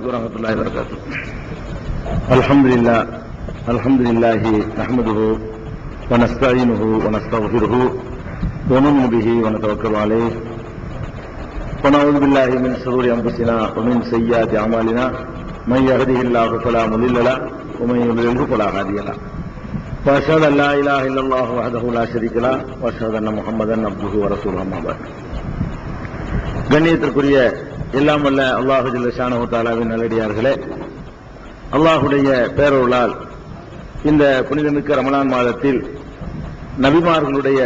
அலைக்கும் வரஹ்மத்துல்லாஹி வபரகாத்துஹு. அல்ஹம்துலில்லாஹி நஹ்மதுஹு வ நஸ்தஈனுஹு வ நஸ்தக்ஃபிருஹு வ நு'மினு பிஹி வ நதவக்கலு அலைஹி வ நஊது பில்லாஹி மின் ஷுரூரி அன்ஃபுஸினா வ மின் ஸய்யிஆத்தி அமாலினா மன் யஹ்திஹில்லாஹு ஃபலா முضில்ல லஹு வ மன் யுضلل ஃபலா ஹாதிய லஹு. وأشهد أن لا إله إلا الله وحده لا شريك له وأشهد أن محمدا عبده ورسوله أما بعد. கண்ணியத்திற்குரிய எல்லாம் வல்ல அல்லாஹு ஜல்ல ஷானஹு தஆலாவின் நல்லடியார்களே, அல்லாஹுடைய பேரருளால் இந்த புனிதமிக்க ரமலான் மாதத்தில் நபிமார்களுடைய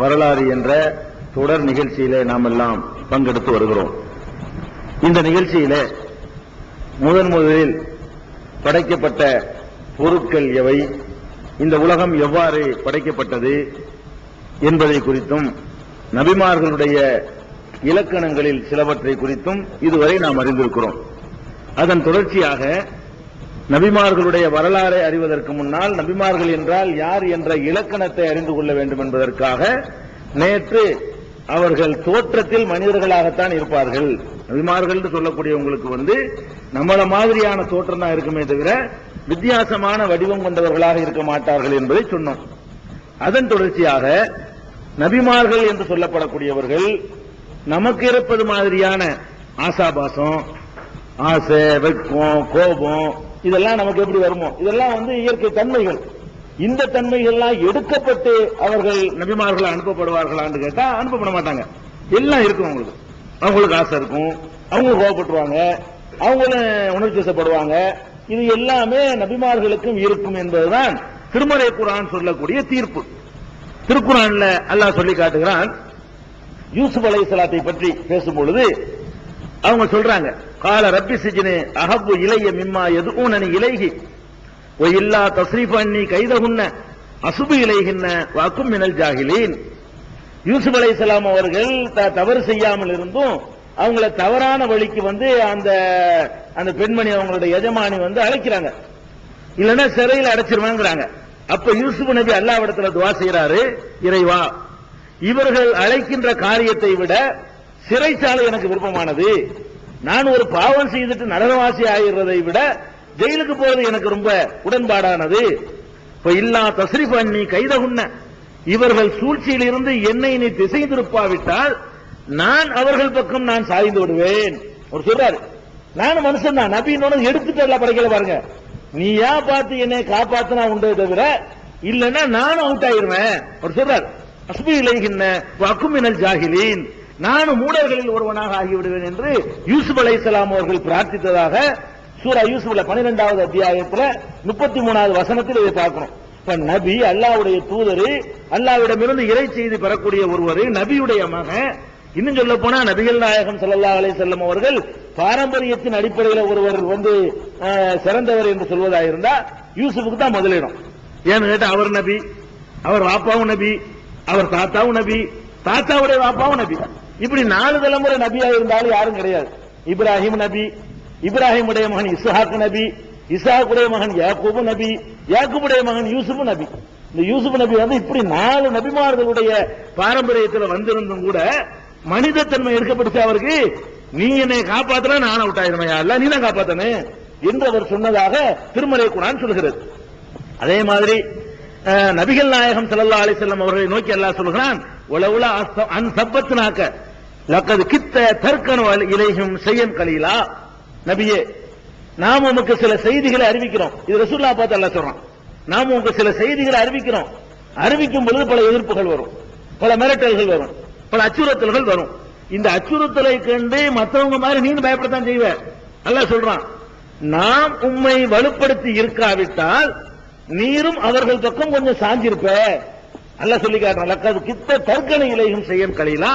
வரலாறு என்ற தொடர் நிகழ்ச்சியிலே நாம் எல்லாம் பங்கெடுத்து வருகிறோம். இந்த நிகழ்ச்சியிலே முதலில் படைக்கப்பட்ட பொருட்கள் எவை, இந்த உலகம் எவ்வாறு படைக்கப்பட்டது என்பதை குறித்தும் நபிமார்களுடைய இலக்கணங்களில் சிலவற்றை குறித்தும் இதுவரை நாம் அறிந்திருக்கிறோம். அதன் தொடர்ச்சியாக நபிமார்களுடைய வரலாறை அறிவதற்கு முன்னால் நபிமார்கள் என்றால் யார் என்ற இலக்கணத்தை அறிந்து கொள்ள வேண்டும் என்பதற்காக நேற்று அவர்கள் தோற்றத்தில் மனிதர்களாகத்தான் இருப்பார்கள். நபிமார்கள் என்று சொல்லக்கூடியவங்களுக்கு நம்மள மாதிரியான தோற்றம் தான் இருக்குமே தவிர வித்தியாசமான வடிவம் கொண்டவர்களாக இருக்க மாட்டார்கள் என்பதை சொன்னோம். அதன் தொடர்ச்சியாக நபிமார்கள் என்று சொல்லப்படக்கூடியவர்கள் நமக்கு இருப்பது மாதிரியான ஆசாபாசம், ஆசை, வெட்கம், கோபம் இதெல்லாம் நமக்கு எப்படி வருமோ இதெல்லாம் இயற்கை தன்மைகள். இந்த தன்மைகள்லாம் எடுக்கப்பட்டு அவர்கள் நபிமார்கள் அனுப்பப்படுவார்களான்னு கேட்டா அனுப்பப்பட மாட்டாங்க. எல்லாம் இருக்கும் அவங்களுக்கு. அவங்களுக்கு ஆசை இருக்கும், அவங்க கோபப்பட்டுருவாங்க, அவங்களும் உணர்ச்சி வசப்படுவாங்க. இது எல்லாமே நபிமார்களுக்கும் இருக்கும் என்பதுதான் திருமறை குர்ஆன் சொல்லக்கூடிய தீர்ப்பு. திருக்குர்ஆன்ல அல்லாஹ் சொல்லி காட்டுகிறான். யூசுப் அலைஹிஸ்ஸலாத்தை பற்றி பேசும்பொழுது அவங்க சொல்றாங்க, கால ரப்பி சிஜ்னி அஹப்பு இலைய மிம்மா யதுஊனனி இலைஹி வ இல்லா தஸ்ரீஃப அன்னி கைதஹுன்ன அசுபு இலைஹின்ன வ அகும் மினல் ஜாஹிலீன். யூசுப் அலைஹிஸ்ஸலாம் அவர்கள் தவறு செய்யாமல் இருந்தும் அவங்கள தவறான வழிக்கு அந்த பெண்மணி அவங்களுடைய எஜமானி அழைக்கிறாங்க, இல்லன்னா சிறையில் அடைச்சிருவாங்கிறாங்க. அப்ப யூசுப் நபி அல்லாஹ்விடத்துல துஆ செய்யறாரு, இறைவா இவர்கள் அழைக்கின்ற காரியத்தை விட சிறைச்சாலை எனக்கு விருப்பமானது. நான் ஒரு பாவம் செய்துட்டு நரகவாசி ஆகிறதை விட ஜெயிலுக்கு போறது எனக்கு ரொம்ப உடன்பாடானது. இப்ப இல்லா தஸ்ரீஃப் அன்னி கைதஹுன்ன, இவர்கள் சூழ்ச்சியில் இருந்து என்னை நீ திசை திருப்பாவிட்டால் நான் அவர்கள் பக்கம் நான் சாய்ந்து விடுவேன். ஒரு சொல்றாரு, நானும் மனுஷன் தான், நபின்னு எடுத்துட்டு எல்லாம் படைக்கல பாருங்க, நீயா பார்த்து என்னை காப்பாத்தினா உண்டே தவிர இல்லன்னா நானும் அவுட் ஆயிருவேன். ஒரு சொல்றாரு, அஸ்பி இலைஹின்ன வ அகும் மினல் ஜாஹிலீன், நானும் மூடர்களில் ஒருவனாக ஆகிவிடுவேன் என்று யூசுப் அலைஹிஸ்ஸலாம் அவர்கள் பிரார்த்தித்ததாக சூரா யூசுப்ல 12வது அத்தியாயத்துல 33வது வசனத்தில் இதை பார்க்கிறோம். நபி அல்லாஹ்வுடைய தூதர், அல்லாஹ்விடமிருந்து இறை செய்தி பெறக்கூடிய ஒருவர், நபியுடைய மகன். இன்னும் சொல்ல போனா நபிகள் நாயகம் ஸல்லல்லாஹு அலைஹி வஸல்லம் அவர்கள் பாரம்பரியத்தின் அடிப்படையில் ஒருவர் சிறந்தவர் என்று சொல்வதாக இருந்தா யூசுஃபுக்கு தான் முதலிடம். ஏன்னு கேட்டா அவர் நபி, அவர் வாப்பாவும் நபி, அவர் தாத்தாவும் நபி, தாத்தாவுடைய வாப்பாவும் நபி. இப்படி 4 தலைமுறை நபியா இருந்தாலும் யாரும் கிடையாது. இப்ராஹிம் நபி, இப்ராஹிமுடைய மகன் இஸ்ஹாக் நபி, இஸ்ஹாக்குடைய மகன் யாக்கூபு நபி, யாக்கூபுடைய மகன் யூசுப் நபி. இந்த யூசுப் நபி இப்படி 4 நபிமார்களுடைய பாரம்பரியத்தில் வந்திருந்தும் கூட மனிதத்தன்மை எடுக்கப்பட்டுச்சு அவருக்கு. நீ என்னை காப்பாத்தினா நான் அவுட் ஆயிருமையா, இல்ல நீ தான் காப்பாத்தனே என்று அவர் சொன்னதாக திருமறை குர்ஆன் சொல்கிறது. அதே மாதிரி நபிகள் நாயகம் ஸல்லல்லாஹு அலைஹி வஸல்லம் அவர்களை நோக்கி அல்லாஹ் சொல்கிறான், வலவுலா அன் சப்பத்னாக லக்கத் கித்த தர்கனு இலைஹிம் ஷையன் கலீலா. நபியே, நாம் உமக்கு சில செய்திகளை அறிவிக்கிறோம். இது ரசூலுல்லாஹ் பார்த்து அல்லாஹ் சொல்றான், நாம் உமக்கு சில செய்திகளை அறிவிக்கிறோம். அறிவிக்கும் பொழுது பல எதிர்ப்புகள் வரும், பல மிரட்டல்கள் வரும், பல அச்சுறுத்தல்கள் வரும். இந்த அச்சுறுத்தலை கண்டு மற்றவங்க மாதிரி நீ பயப்படத்தான் செய்வ. அல்லாஹ் சொல்றான், நாம் உம்மை வலுப்படுத்தி இருக்காவிட்டால் நீரும் அவர்கள் பக்கம் கொஞ்சம் சாஞ்சிருப்ப. அல்லாஹ் சொல்லி காட்டுறான், லக்கது கித்த தர்கன இலைஹிம் ஷையன் கலீலா.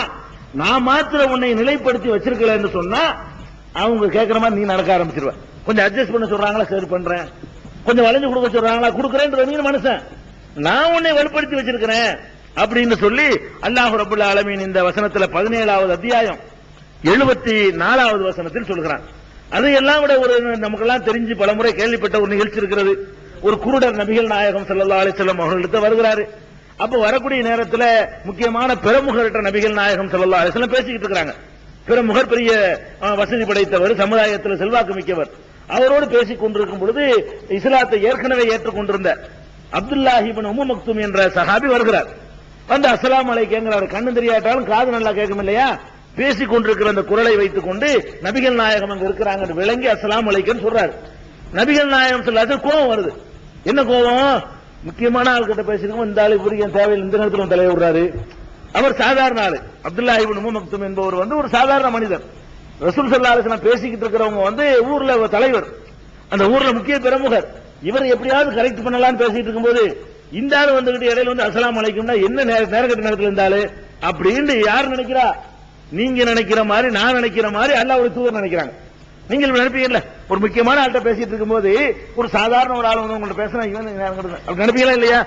நான் மாத்திரம் உன்னை நிலைப்படுத்தி வச்சிருக்கல என்று சொன்னா அவங்க கேட்கிற மாதிரி நீ நடக்க ஆரம்பிச்சிருவ. கொஞ்சம் அட்ஜஸ்ட் பண்ண சொல்றாங்களா, சரி பண்றேன். கொஞ்சம் வளைஞ்சு கொடுக்க சொல்றாங்களா, கொடுக்கறேன். நீ மனுஷன், நான் உன்னை வலுப்படுத்தி வச்சிருக்கிறேன் அப்படின்னு சொல்லி அல்லாஹ் ரப்பல் ஆலமீன் இந்த வசனத்துல 17வது அத்தியாயம் 74வது வசனத்தில் சொல்கிறான். அதையெல்லாம் விட ஒரு நமக்கெல்லாம் தெரிஞ்சு பலமுறை கேள்விப்பட்ட ஒரு நிகழ்ச்சி இருக்கிறது. ஒரு குருடர் நபிகள் நாயகம் ஸல்லல்லாஹு அலைஹி வஸல்லம் அவர்களிடத்து வருகிறாரு. அப்ப வரக்கூடிய நேரத்தில் முக்கியமான பிரமுகர்கிட்ட நபிகள் நாயகம் ஸல்லல்லாஹு அலைஹி வஸல்லம் பேசிக்கிட்டு இருக்காங்க. பிரமுகர், பெரிய வசதி படைத்தவர், சமுதாயத்தில் செல்வாக்கு மிக்கவர். அவரோடு பேசிக் கொண்டிருக்கும் பொழுது இஸ்லாத்தை ஏற்கனவே ஏற்றுக்கொண்டிருந்த அப்துல்லாஹி இப்னு உம்மு மக்தூம் என்ற சஹாபி வருகிறார். வந்து அஸ்ஸலாமு அலைக்கும்ங்கறார். கண்ணு தெரியாட்டாலும் காது நல்லா கேட்கும் இல்லையா? பேசிக் கொண்டிருக்கிற அந்த குரலை வைத்துக் கொண்டு நபிகள் நாயகம் அங்க இருக்கிறாங்க விளங்கி அஸ்ஸலாமு அலைக்கும் சொல்றாரு. நபிகள் நாயகம் சொல்லாத கோபம் வருது. என்ன கோபம்? முக்கியமான ஆள்கிட்ட பேசிருக்கோம், இந்த ஆளு புரிய தேவையில் இந்த நேரத்தில் தலையை விடுறாரு. அவர் சாதாரண ஆளு. அப்துல்லாஹி இப்னு உம்மு மக்தூம் என்பவர் வந்து ஒரு சாதாரண மனிதர். ரசூல் ஸல்லல்லாஹு அலைஹி வஸல்லம் பேசிக்கிட்டு இருக்கிறவங்க வந்து ஊர்ல தலைவர், அந்த ஊர்ல முக்கிய பிரமுகர். இவர் எப்படியாவது கரெக்ட் பண்ணலாம்னு பேசிட்டு இருக்கும்போது இந்த ஆளு வந்துகிட்டு இடையில வந்து அஸ்ஸலாமு அலைக்கும்னா என்ன நேரகட்ட நேரத்தில் இருந்தாலு அப்படின்னு யார் நினைக்கிறா? நீங்க நினைக்கிற மாதிரி, நான் நினைக்கிற மாதிரி அல்லாஹ்வுடைய தூதர் நினைக்கிறாங்க. நீங்கள் நினைப்பீங்கல்ல, ஒரு முக்கியமான ஆள்கிட்ட பேசிட்டு இருக்கும்போது ஒரு சாதாரண ஒரு ஆள் வந்து உங்கள்ட்ட பேசினா இவன் நினைப்பீங்களா இல்லையா?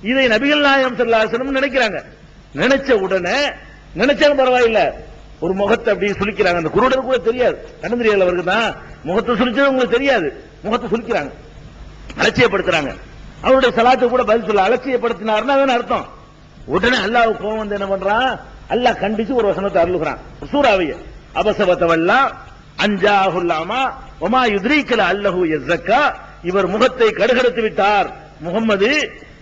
இதை நபிகள் நாயகம் ஸல்லல்லாஹு அலைஹி வஸல்லம் நினைக்கிறாங்க. நினைச்ச உடனே நினைச்சாலும் பரவாயில்ல, ஒரு முகத்தை அப்படி சுளிக்கிறாங்க. அந்த குருடர் கூட தெரியாது, கண்ணு தெரியல அவருக்கு தான். முகத்தை சுளிச்சது உங்களுக்கு தெரியாது, முகத்தை சுளிக்கிறாங்க, அலட்சியப்படுத்துறாங்க. அவருடைய சலாத்து கூட பதில் சொல்ல அலட்சியப்படுத்தினார்னா அதான் அர்த்தம். உடனே அல்லாஹ் கோபம் வந்து என்ன பண்றான்? அல்லாஹ் கண்டிச்சு ஒரு வசனத்தை அருளுகிறான், சூராவிய. அபசவத்தவல்லா அஞ்சாஹுல்லாமா வமா யுத்ரீகல அல்லஹு யஸக்கா. இவர் முகத்தை கடுகடுத்து விட்டார், முகம்மது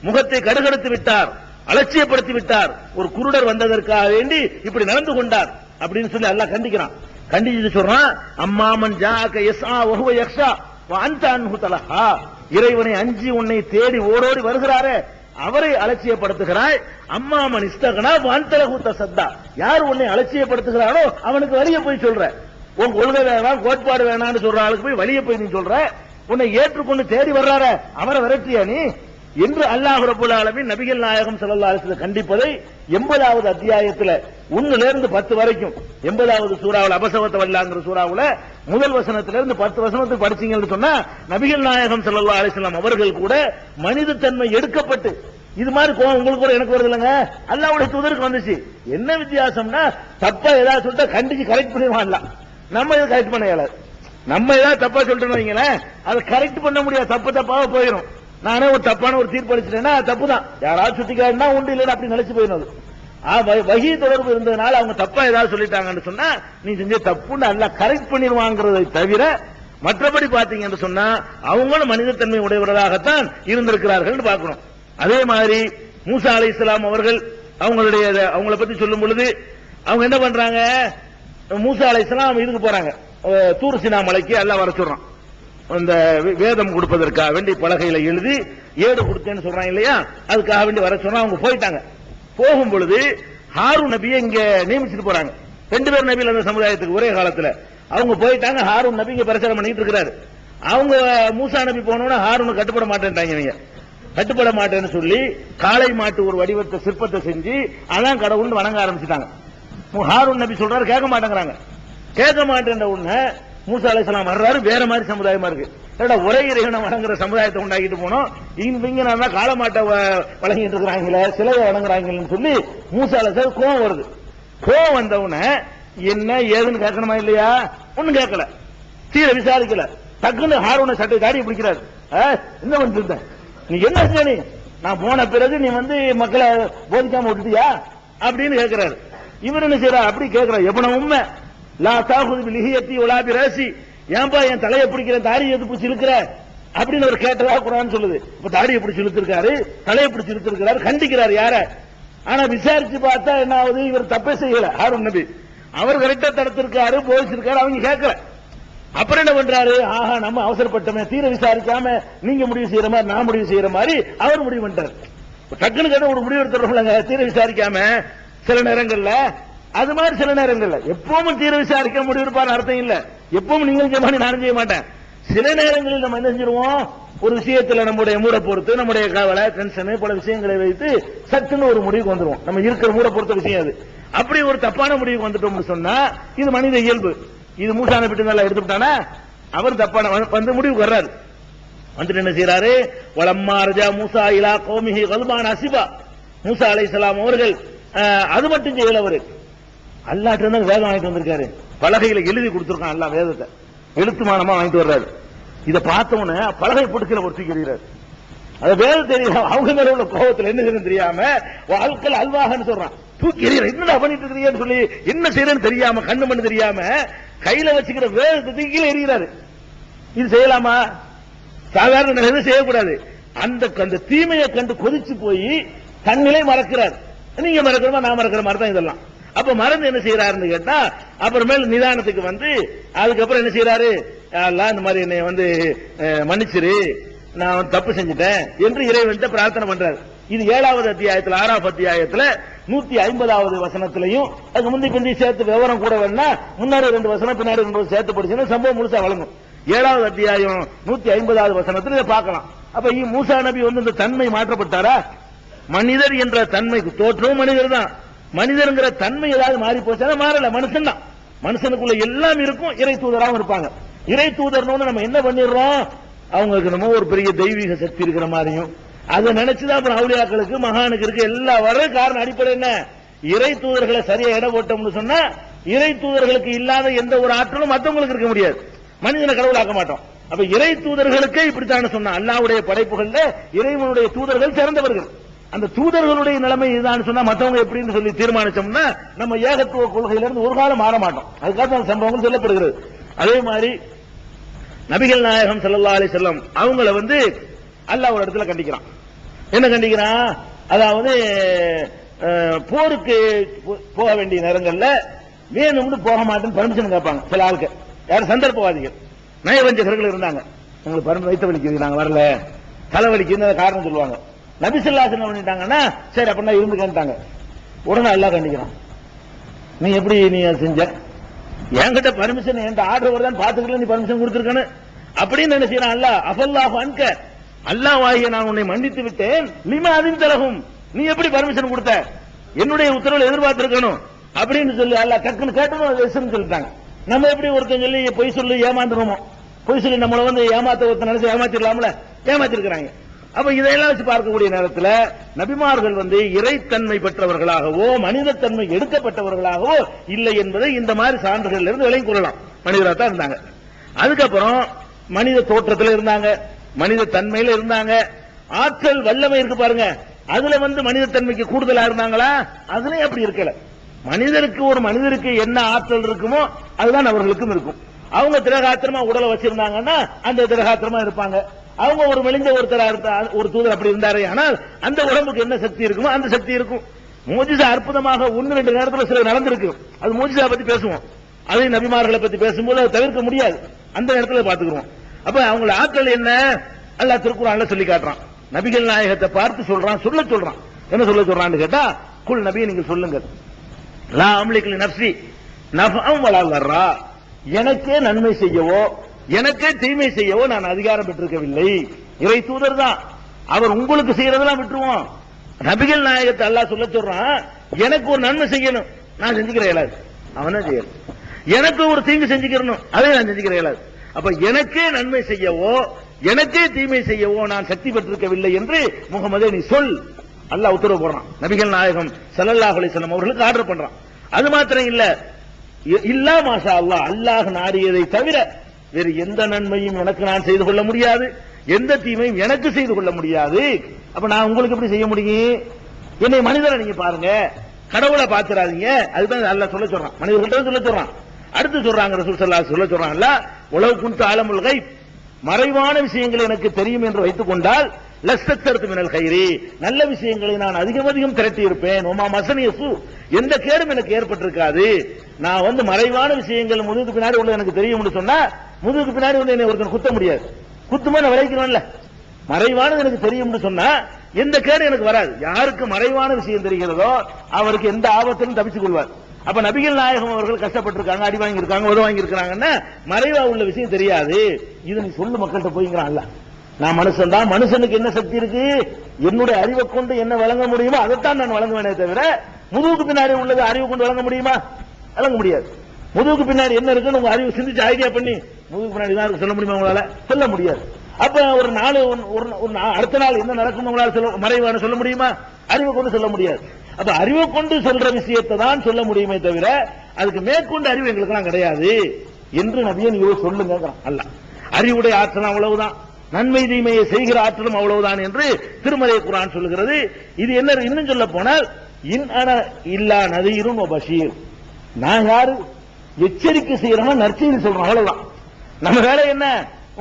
முகத்தை கடுகடுத்து விட்டார், அலட்சியப்படுத்தி விட்டார். ஒரு குருடர் வந்ததற்காக வேண்டி இப்படி நடந்து கொண்டார் அப்படின்னு சொல்லி அல்லாஹ் கண்டிக்கிறான். கண்டிச்சு சொல்றான், அம்மாமன் ஜாக யஸ்ஆ வஹுவ யக்ஷா வ அன்த அன்ஹு தலஹா. இறைவனை அஞ்சி உன்னை தேடி ஓடோடி வருகிறாரே அவரை அலட்சியப்படுத்துகிறாய். அம்மாமன் இஸ்தகனா வான்தலஹு தசத்தா. யார் உன்னை அலட்சியப்படுத்துகிறானோ அவனுக்கு வழிய போய் சொல்ற. உன் கொள்கை வேணாம், கோட்பாடு வேணாம்னு சொல்ற ஆளுக்கு போய் வழிய போய் நீ சொல்ற. உன்னை ஏற்றுக்கொண்டு தேடி வர்றார அவரை விரட்டியா நீ என்று அல்லாஹ் ரப்பல் ஆலமீன் நபிகள் நாயகம் ஸல்லல்லாஹு அலைஹி வஸல்லம் கண்டிப்பதை 80வது அத்தியாயத்தில் 1லிருந்து 10 வரைக்கும் 80வது சூராவுல அபசவத்தவல்லாங்கிற சூராவுல முதல் வசனத்திலிருந்து 10 வசனத்துக்கு படிச்சீங்கன்னு சொன்னா நபிகள் நாயகம் ஸல்லல்லாஹு அலைஹி வஸல்லம் அவர்கள் கூட மனித தன்மை எடுக்கப்பட்டு இது மாதிரி கோவம் உங்களுக்கு கூட எனக்கு வருது இல்லங்க, அல்லாஹ்வுடைய தூதருக்கு வந்துச்சு. என்ன வித்தியாசம்னா தப்பா ஏதாவது சொல்லிட்டா கண்டிச்சு கரெக்ட் பண்ணிடுவான்ல, நம்ம இதை கரெக்ட் பண்ண இயலாது. நம்ம ஏதாவது தப்பா சொல்லிட்டோம்னு வைங்களேன், அதை கரெக்ட் பண்ண முடியாது, தப்பாக போயிடும். நானே ஒரு தப்பான ஒரு தீர்ப்பு அளிச்சிட்டேன்னா தப்பு தான், யாராவது சுட்டிக்காருன்னா உண்டு இல்லைன்னு அப்படி நினைச்சு போயிடும். வஹி தொடர்பு இருந்ததுனால அவங்க தப்பா ஏதாவது சொல்லிட்டாங்கன்னு சொன்னா நீ செஞ்ச தப்புன்னு அல்லாஹ் கரெக்ட் பண்ணிடுவாங்கிறதை தவிர மற்றபடி பாத்தீங்கன்னு சொன்னா அவங்களும் மனிதத்தன்மை உடையவர்களாகத்தான் இருந்திருக்கிறார்கள் பார்க்கணும். அதே மாதிரி மூசா அலைஹிஸ்ஸலாம் அவர்கள் அவங்கள பத்தி சொல்லும் பொழுது அவங்க என்ன பண்றாங்க? மூசா அலைஹிஸ்ஸலாம் இதுக்கு போறாங்க, தூர் சினா மலைக்கு அல்லாஹ் வர சொல்றான். இந்த வேதம் கொடுப்பதற்காக வேண்டி பலகையில எழுதி ஏடு கொடுத்தேன்னு சொல்றாங்க இல்லையா, அதுக்காக வேண்டி வர சொன்னா அவங்க போயிட்டாங்க. போகும் பொழுது ஹாரூன் நபியை இங்க நியமிச்சுட்டு போறாங்க. 2 பேர் நபிகள் அந்த சமுதாயத்துக்கு ஒரே காலத்துல அவங்க போயிட்டாங்க. ஹாரூன் நபி இங்க பிரச்சாரம் பண்ணிட்டு இருக்கிறாரு. அவங்க மூசா நபி போனோம்னா ஹாரூன் கட்டுப்பட மாட்டேன்ட்டாங்க. நீங்க கட்டுப்பட மாட்டேன்னு சொல்லி காளை மாட்டு ஒரு வடிவத்தை சிற்பத்தை செஞ்சு அதான் கடவுள்னு வணங்க ஆரம்பிச்சுட்டாங்க. ஹாரூன் நபி சொல்றாரு, கேட்க மாட்டேங்கிறாங்க. கேட்க மாட்டேன்ற உடனே மூசா அலைஹிஸ்ஸலாம் வர்றாரு, வேற மாதிரி சமுதாயமா இருக்கு. ஒரே இறைவனை வணங்குற சமுதாயத்தை உண்டாக்கிட்டு போனோம். இங்க நான் காலமாட்டை வழங்கிட்டு இருக்கிறாங்களே, சிலையை வணங்குறாங்கன்னு சொல்லி மூசா அலைஹிஸ்ஸலாம் கோவம் வருது. கோவம் வந்தவுடன என்ன ஏதுன்னு கேட்கணுமா இல்லையா? ஒண்ணும் கேட்கல, தீர விசாரிக்கல. டக்குன்னு ஹாரூனை சட்டை தாடி பிடிக்கிறாரு. என்ன பண்ணிட்டு நீ என்ன செஞ்ச? நீ நான் போன பிறகு நீ வந்து மக்களை போதிக்காம விட்டுட்டியா அப்படின்னு கேட்கிறாரு. இவர் என்ன செய்யறாரு? அப்படி கேட்கிறார், எப்பன உண்மை லா தாகுது பிலிஹியத்தி வலா பிரசி. ஏன்பா என் தலையை பிடிக்கிற, தாடியை எது பிடிச்சி இழுக்கிற அப்படின்னு அவர் கேட்டதா குர்ஆன் சொல்லுது. இப்ப தாடியை பிடிச்சி இழுத்திருக்காரு, தலையை பிடிச்சி இழுத்திருக்காரு, கண்டிக்கிறார் யார. ஆனா விசாரிச்சு பார்த்தா என்ன ஆகுது? இவர் தப்பே செய்யல. ஹாரூன் நபி அவர் கரெக்டா தடுத்திருக்காரு, போதிச்சிருக்காரு, அவங்க கேட்கல. அப்புறம் என்ன பண்றாரு? ஆஹா நம்ம அவசரப்பட்டமே, தீர விசாரிக்காம நீங்க முடிவு செய்யற மாதிரி நான் முடிவு செய்யற மாதிரி அவர் முடிவு பண்ணிட்டார். டக்குன்னு கேட்ட ஒரு முடிவு எடுத்துறோம்லங்க, தீர விசாரிக்காம. சில நேரங்கள்ல அது மாதிரி, சில நேரங்கள்ல எப்பவும் தீர விசாரிக்க முடிவெடுப்பார் அர்த்தம் இல்ல. எப்பவும் நீங்கள் செய்ய மாதிரி நானும் செய்ய மாட்டேன். சில நேரங்களில் நம்ம என்ன செஞ்சிருவோம்? ஒரு விஷயத்துல நம்முடைய மூட பொறுத்து, நம்முடைய கவலை, டென்ஷன், பல விஷயங்களை வைத்து சட்டுன்னு ஒரு முடிவுக்கு வந்துருவோம். நம்ம இருக்கிற மூட பொறுத்த விஷயம் அது. அப்படி ஒரு தப்பான முடிவுக்கு வந்துட்டோம்னு சொன்னா இது மனித இயல்பு. இது மூசா நபி நல்லா எடுத்துட்டானா அவர் தப்பான வந்து முடிவுக்கு வர்றாரு. வந்துட்டு என்ன செய்யறாரு? வலம்மா ரஜா மூசா இலா கௌமிஹி கல்பான் அசிபா. மூசா அலைஹிஸ்ஸலாம் அவர்கள் அது மட்டும் செய்யல, அவரு அல்லாஹ்ட்ட இருந்து வேதம் வாங்கிட்டு வந்திருக்காரு. பலகையில எழுதி கொடுத்திருக்கான் அல்லாஹ், வேதத்தை எழுத்துமானமா வாங்கிட்டு வர்றாரு. இதை பார்த்தவன பலகை பொடுக்கல ஒரு தூக்கிறாரு. அது வேதம் தெரியல, அவங்க மேல உள்ள கோபத்தில் என்ன தெரியாம வாழ்க்கை அல்வாகன்னு சொல்றான். தூக்கி எறிகிற, என்னடா பண்ணிட்டு இருக்கிறீங்கன்னு சொல்லி என்ன செய்யறேன்னு தெரியாம, கண்ணு மண்ணு தெரியாம கையில வச்சுக்கிற வேகத்தை கீழே எறிகிறாரு. இது செய்யலாமா? சாதாரண நிலையில செய்யக்கூடாது. அந்த தீமையை கண்டு கொதிச்சு போய் தன்னிலை மறக்கிறார். நீங்க மறக்கிறமா நான் மறக்கிற மாதிரி தான் இதெல்லாம். அப்ப மறந்து என்ன செய்யறாருன்னு கேட்டா, அப்புறமேல் நிதானத்துக்கு வந்து அதுக்கப்புறம் என்ன செய்யறாரு, இந்த மாதிரி என்னை வந்து மன்னிச்சிரு, நான் தப்பு செஞ்சுட்டேன் என்று இறைவன்கிட்ட பிரார்த்தனை பண்றாரு. இது 7வது அத்தியாயத்தில் 6வது அத்தியாயத்தில் 150வது வசனத்திலையும் அதுக்கு முந்தி பிந்தி சேர்த்து விவரம் கூட வேணா முன்னாடி 2 வசனம் பின்னாடி 2 சேர்த்து படிச்சுன்னா சம்பவம் முழுசா வழங்கும். 7வது அத்தியாயம் 150வது வசனத்தில் இதை பார்க்கலாம். அப்ப மூசா நபி வந்து இந்த தன்மை மாற்றப்பட்டாரா? மனிதர் என்ற தன்மை, தோற்றமும் மனிதர் தான், மனிதர்ங்கிற தன்மை ஏதாவது மாறி போச்சா? மாறல, மனுஷன் தான். மனுஷனுக்குள்ள எல்லாம் இருக்கும், இறை தூதராகவும் இருப்பாங்க. இறை தூதர்னு நம்ம என்ன பண்ணிடுறோம், அவங்களுக்கு நம்ம ஒரு பெரிய தெய்வீக சக்தி இருக்கிற மாதிரியும் அதை நினைச்சுதான் அப்புறம் அவுலியாக்களுக்கு மகானுக்கு இருக்கு எல்லா வர காரணம். அடிப்படை என்ன, இறை தூதர்களை சரியா இட போட்டோம்னு சொன்னா இறை தூதர்களுக்கு இல்லாத எந்த ஒரு ஆற்றலும் மற்றவங்களுக்கு இருக்க முடியாது. மனிதனை கடவுளாக்க மாட்டோம். அப்ப இறை தூதர்களுக்கே இப்படித்தான் சொன்னா, அல்லாஹ்வுடைய படைப்புகள்ல இறைவனுடைய தூதர்கள் சிறந்தவர்கள். அந்த தூதர்களுடைய நிலைமை இதுதான் சொன்னா மற்றவங்க எப்படின்னு சொல்லி தீர்மானிச்சோம்னா நம்ம ஏகத்துவ கொள்கையிலிருந்து ஒரு காலம் மாற மாட்டோம். அதுக்காக அந்த சம்பவங்கள் சொல்லப்படுகிறது. அதே மாதிரி நபிகள் நாயகம் ஸல்லல்லாஹு அலைஹி வஸல்லம் அவங்கள வந்து அல்லாஹ் ஒரு இடத்துல கண்டிக்கிறான். என்ன கண்டிக்கிறான்? அதாவது போருக்கு போக வேண்டிய நேரங்கள்ல வேணும்னு போக மாட்டேன்னு பர்மிஷன் கேட்பாங்க சில ஆளுக்கு. யாரும் சந்தர்ப்பவாதிகள், நயவஞ்சகர்கள் இருந்தாங்க. உங்களுக்கு பர்மிஷன் வைத்த வலிக்குது, நாங்க வரல, தலைவலிக்குன்னு காரணம் சொல்லுவாங்க. நபி ஸல்லல்லாஹு அலைஹி வஸல்லம் பண்ணிட்டாங்கன்னா சரி அப்படின்னா இருந்து கேட்டாங்க. உடனே அல்லாஹ் கண்டிக்கிறான், நீ எப்படி நீ செஞ்ச, என்கிட்ட பர்மிஷன் என்கிட்ட ஆர்டர் வருதான்னு பாத்துக்கல, நீ பர்மிஷன் கொடுத்திருக்கன்னு அப்படின்னு என்ன செய்யறான் அல்லாஹ். அஃபல்லாஹு அன்க, அல்லாஹ்வாகிய நான் உன்னை மன்னித்து விட்டேன், லிமா அதின் தலகும், நீ எப்படி பர்மிஷன் கொடுத்த, என்னுடைய உத்தரவுல எதிர்பார்த்திருக்கணும் அப்படின்னு சொல்லி அல்லாஹ் டக்குன்னு கேட்டணும் சொல்லிட்டாங்க. நம்ம எப்படி ஒருத்தன் சொல்லி பொய் சொல்லி ஏமாந்துருமோ, பொய் சொல்லி நம்மளை வந்து ஏமாத்த ஒருத்தன் நினைச்சு ஏமாத்திடலாம்ல, ஏமாத்திருக்கிறாங்க. அப்ப இதையெல்லாம் வச்சு பார்க்கக்கூடிய நேரத்தில் நபிமார்கள் வந்து இறைத்தன்மை பெற்றவர்களாகவோ மனிதத்தன்மை எடுக்கப்பட்டவர்களாகவோ இல்லை என்பதை இந்த மாதிரி சான்றுகள் இருந்து விளங்கி கொள்ளலாம். மனிதராக தான் இருந்தாங்க. அதுக்கப்புறம் மனித தோற்றத்தில் இருந்தாங்க, மனித தன்மையில இருந்தாங்க, ஆற்றல் வல்லமை இருக்கு பாருங்க, அதுல வந்து மனிதத்தன்மைக்கு கூடுதலா இருந்தாங்களா? அதுலயும் அப்படி இருக்கல. மனிதருக்கு ஒரு மனிதருக்கு என்ன ஆற்றல் இருக்குமோ அதுதான் அவர்களுக்கும் இருக்கும். அவங்க திரகாத்திரமா உடலை வச்சிருந்தாங்கன்னா அந்த திரகாத்திரமா இருப்பாங்க. அவங்க ஒரு மெலிஞ்ச ஒரு தூதர் அப்படி இருந்தாரே, ஆனால் அந்த உடம்புக்கு என்ன சக்தி இருக்குமோ அந்த சக்தி இருக்கும். மோஜிசா அற்புதமாக 1-2 நேரத்தில் சில நடந்திருக்கு. அது மோஜிசா பத்தி பேசுவோம், அதை நபிமார்களை பத்தி பேசும்போது அதை தவிர்க்க முடியாது, அந்த நேரத்தில் பாத்துக்கிறோம். அப்ப அவங்கள ஆற்றல் என்ன அல்லாஹ் திருக்குர்ஆன்ல சொல்லி காட்டுறான். நபிகள் நாயகத்தை பார்த்து சொல்றான், சொல்றான். என்ன சொல்றான்னு கேட்டா, குல் நபி நீங்கள் சொல்லுங்கள், லா அம்லிகு நஃப்ஸி நஃபஅம் வலா லர்ரா, எனக்கே நன்மை செய்யவோ எனக்கே தீமை செய்யவோ நான் அதிகாரம் பெற்றிருக்கவில்லை. இறை தூதர் தான் அவர், உங்களுக்கு செய்யறதெல்லாம் விட்டுருவோம். நபிகள் நாயகத்தை அல்லாஹ் சொல்றான், எனக்கு ஒரு நன்மை செய்யணும் நான் செஞ்சுக்கிற இயலாது, அவன் தான் செய்யணும். எனக்கு ஒரு தீங்கு செஞ்சுக்கிறணும் அதை நான் செஞ்சுக்கிற இயலாது. அப்ப எனக்கே நன்மை செய்யவோ எனக்கே தீமை செய்யவோ நான் சக்தி பெற்றிருக்கவில்லை என்று முகமதே நீ சொல், அல்லாஹ் உத்தரவு போடுறான். நபிகள் நாயகம் ஸல்லல்லாஹு அலைஹி வஸல்லம் அவர்களுக்கு ஆர்டர் பண்றான். அது மாத்திரம் இல்ல, இல்லா மாஷா அல்லாஹ், அல்லாஹ் நாடியதை தவிர வேறு எந்த நன்மையும் எனக்கு நான் செய்து கொள்ள முடியாது, எந்த தீமையும் எனக்கு செய்து கொள்ள முடியாது. அப்ப நான் உங்களுக்கு எப்படி செய்ய முடியும்? என்னை மனிதரை நீங்க பாருங்க, கடவுளை பாத்துறாதீங்க. அதுதான் அல்லாஹ் சொல்ல சொல்றான், மனிதர்கள் சொல்ல சொல்றான். அடுத்து சொல்றாங்க ரசூல் ஸல்லல்லாஹு அலைஹி வஸல்லம் சொல்ல சொல்றாங்கல்ல, உலவு குன்து அலமுல் கைப், மறைவான விஷயங்கள் எனக்கு தெரியும் என்று வைத்துக் கொண்டால் லஸ்தக்தர்து மினல் கைரி, நல்ல விஷயங்களை நான் அதிகம் திரட்டி இருப்பேன். ஒமா மசனியசு, எந்த கேடும் எனக்கு ஏற்பட்டிருக்காது. நான் வந்து மறைவான விஷயங்கள் முதுகுக்கு பின்னாடி உள்ள எனக்கு தெரியும்னு சொன்னா முதுகுக்கு பின்னாடி வந்து என்னை ஒருத்தன் குத்த முடியாது, குத்துமா நான் விளைக்கிறோம்ல. மறைவானது எனக்கு தெரியும்னு சொன்னா எந்த கேடு எனக்கு வராது. யாருக்கு மறைவான விஷயம் தெரிகிறதோ அவருக்கு எந்த ஆபத்திலும் தப்பித்துக் கொள்வார். அப்ப நபிகள் நாயகம் அவர்கள் கஷ்டப்பட்டிருக்காங்க, அடி வாங்கி இருக்காங்க, உதவ வாங்கி இருக்காங்கன்னா மறைவா உள்ள விஷயம் தெரியாது. இது நீ சொல்லு மக்கள்கிட்ட போய்ங்கிறான்ல. நான் மனுஷன் தான், மனுஷனுக்கு என்ன சக்தி இருக்கு, என்னுடைய அறிவை கொண்டு என்ன வழங்க முடியுமோ அதைத்தான் நான் வழங்குவேனே தவிர முதுகுக்கு பின்னாடி உள்ளது அறிவு கொண்டு வழங்க முடியுமா? வழங்க முடியாது. முதுகுக்கு பின்னாடி என்ன இருக்குன்னு உங்க அறிவு சிந்திச்சு ஐடியா பண்ணி முதுகுக்கு பின்னாடி தான் சொல்ல முடியுமா? உங்களால சொல்ல முடியாது. அப்ப ஒரு நாள் அடுத்த நாள் என்ன நடக்கும் உங்களால் மறைவான சொல்ல முடியுமா? அறிவை கொண்டு சொல்ல முடியாது. அப்ப அறிவை கொண்டு சொல்ற விஷயத்தை தான் சொல்ல முடியுமே தவிர அதுக்கு மேற்கொண்டு அறிவு எங்களுக்கு கிடையாது என்று நபியை நீங்க சொல்லுங்க. அல்ல, அறிவுடைய ஆற்றல் அவ்வளவுதான், நன்மை தீமையை செய்கிற ஆற்றலும் அவ்வளவுதான் என்று திருமறை குர்ஆன் சொல்லுகிறது. இது என்ன இன்னும் சொல்ல போனால் இன் அன இல்லா நதீரும் பஷீர், நான் யாரு? எச்சரிக்கை செய்யறவன், நற்செய்தி சொல்றோம், அவ்வளவுதான். நம்ம வேலை என்ன?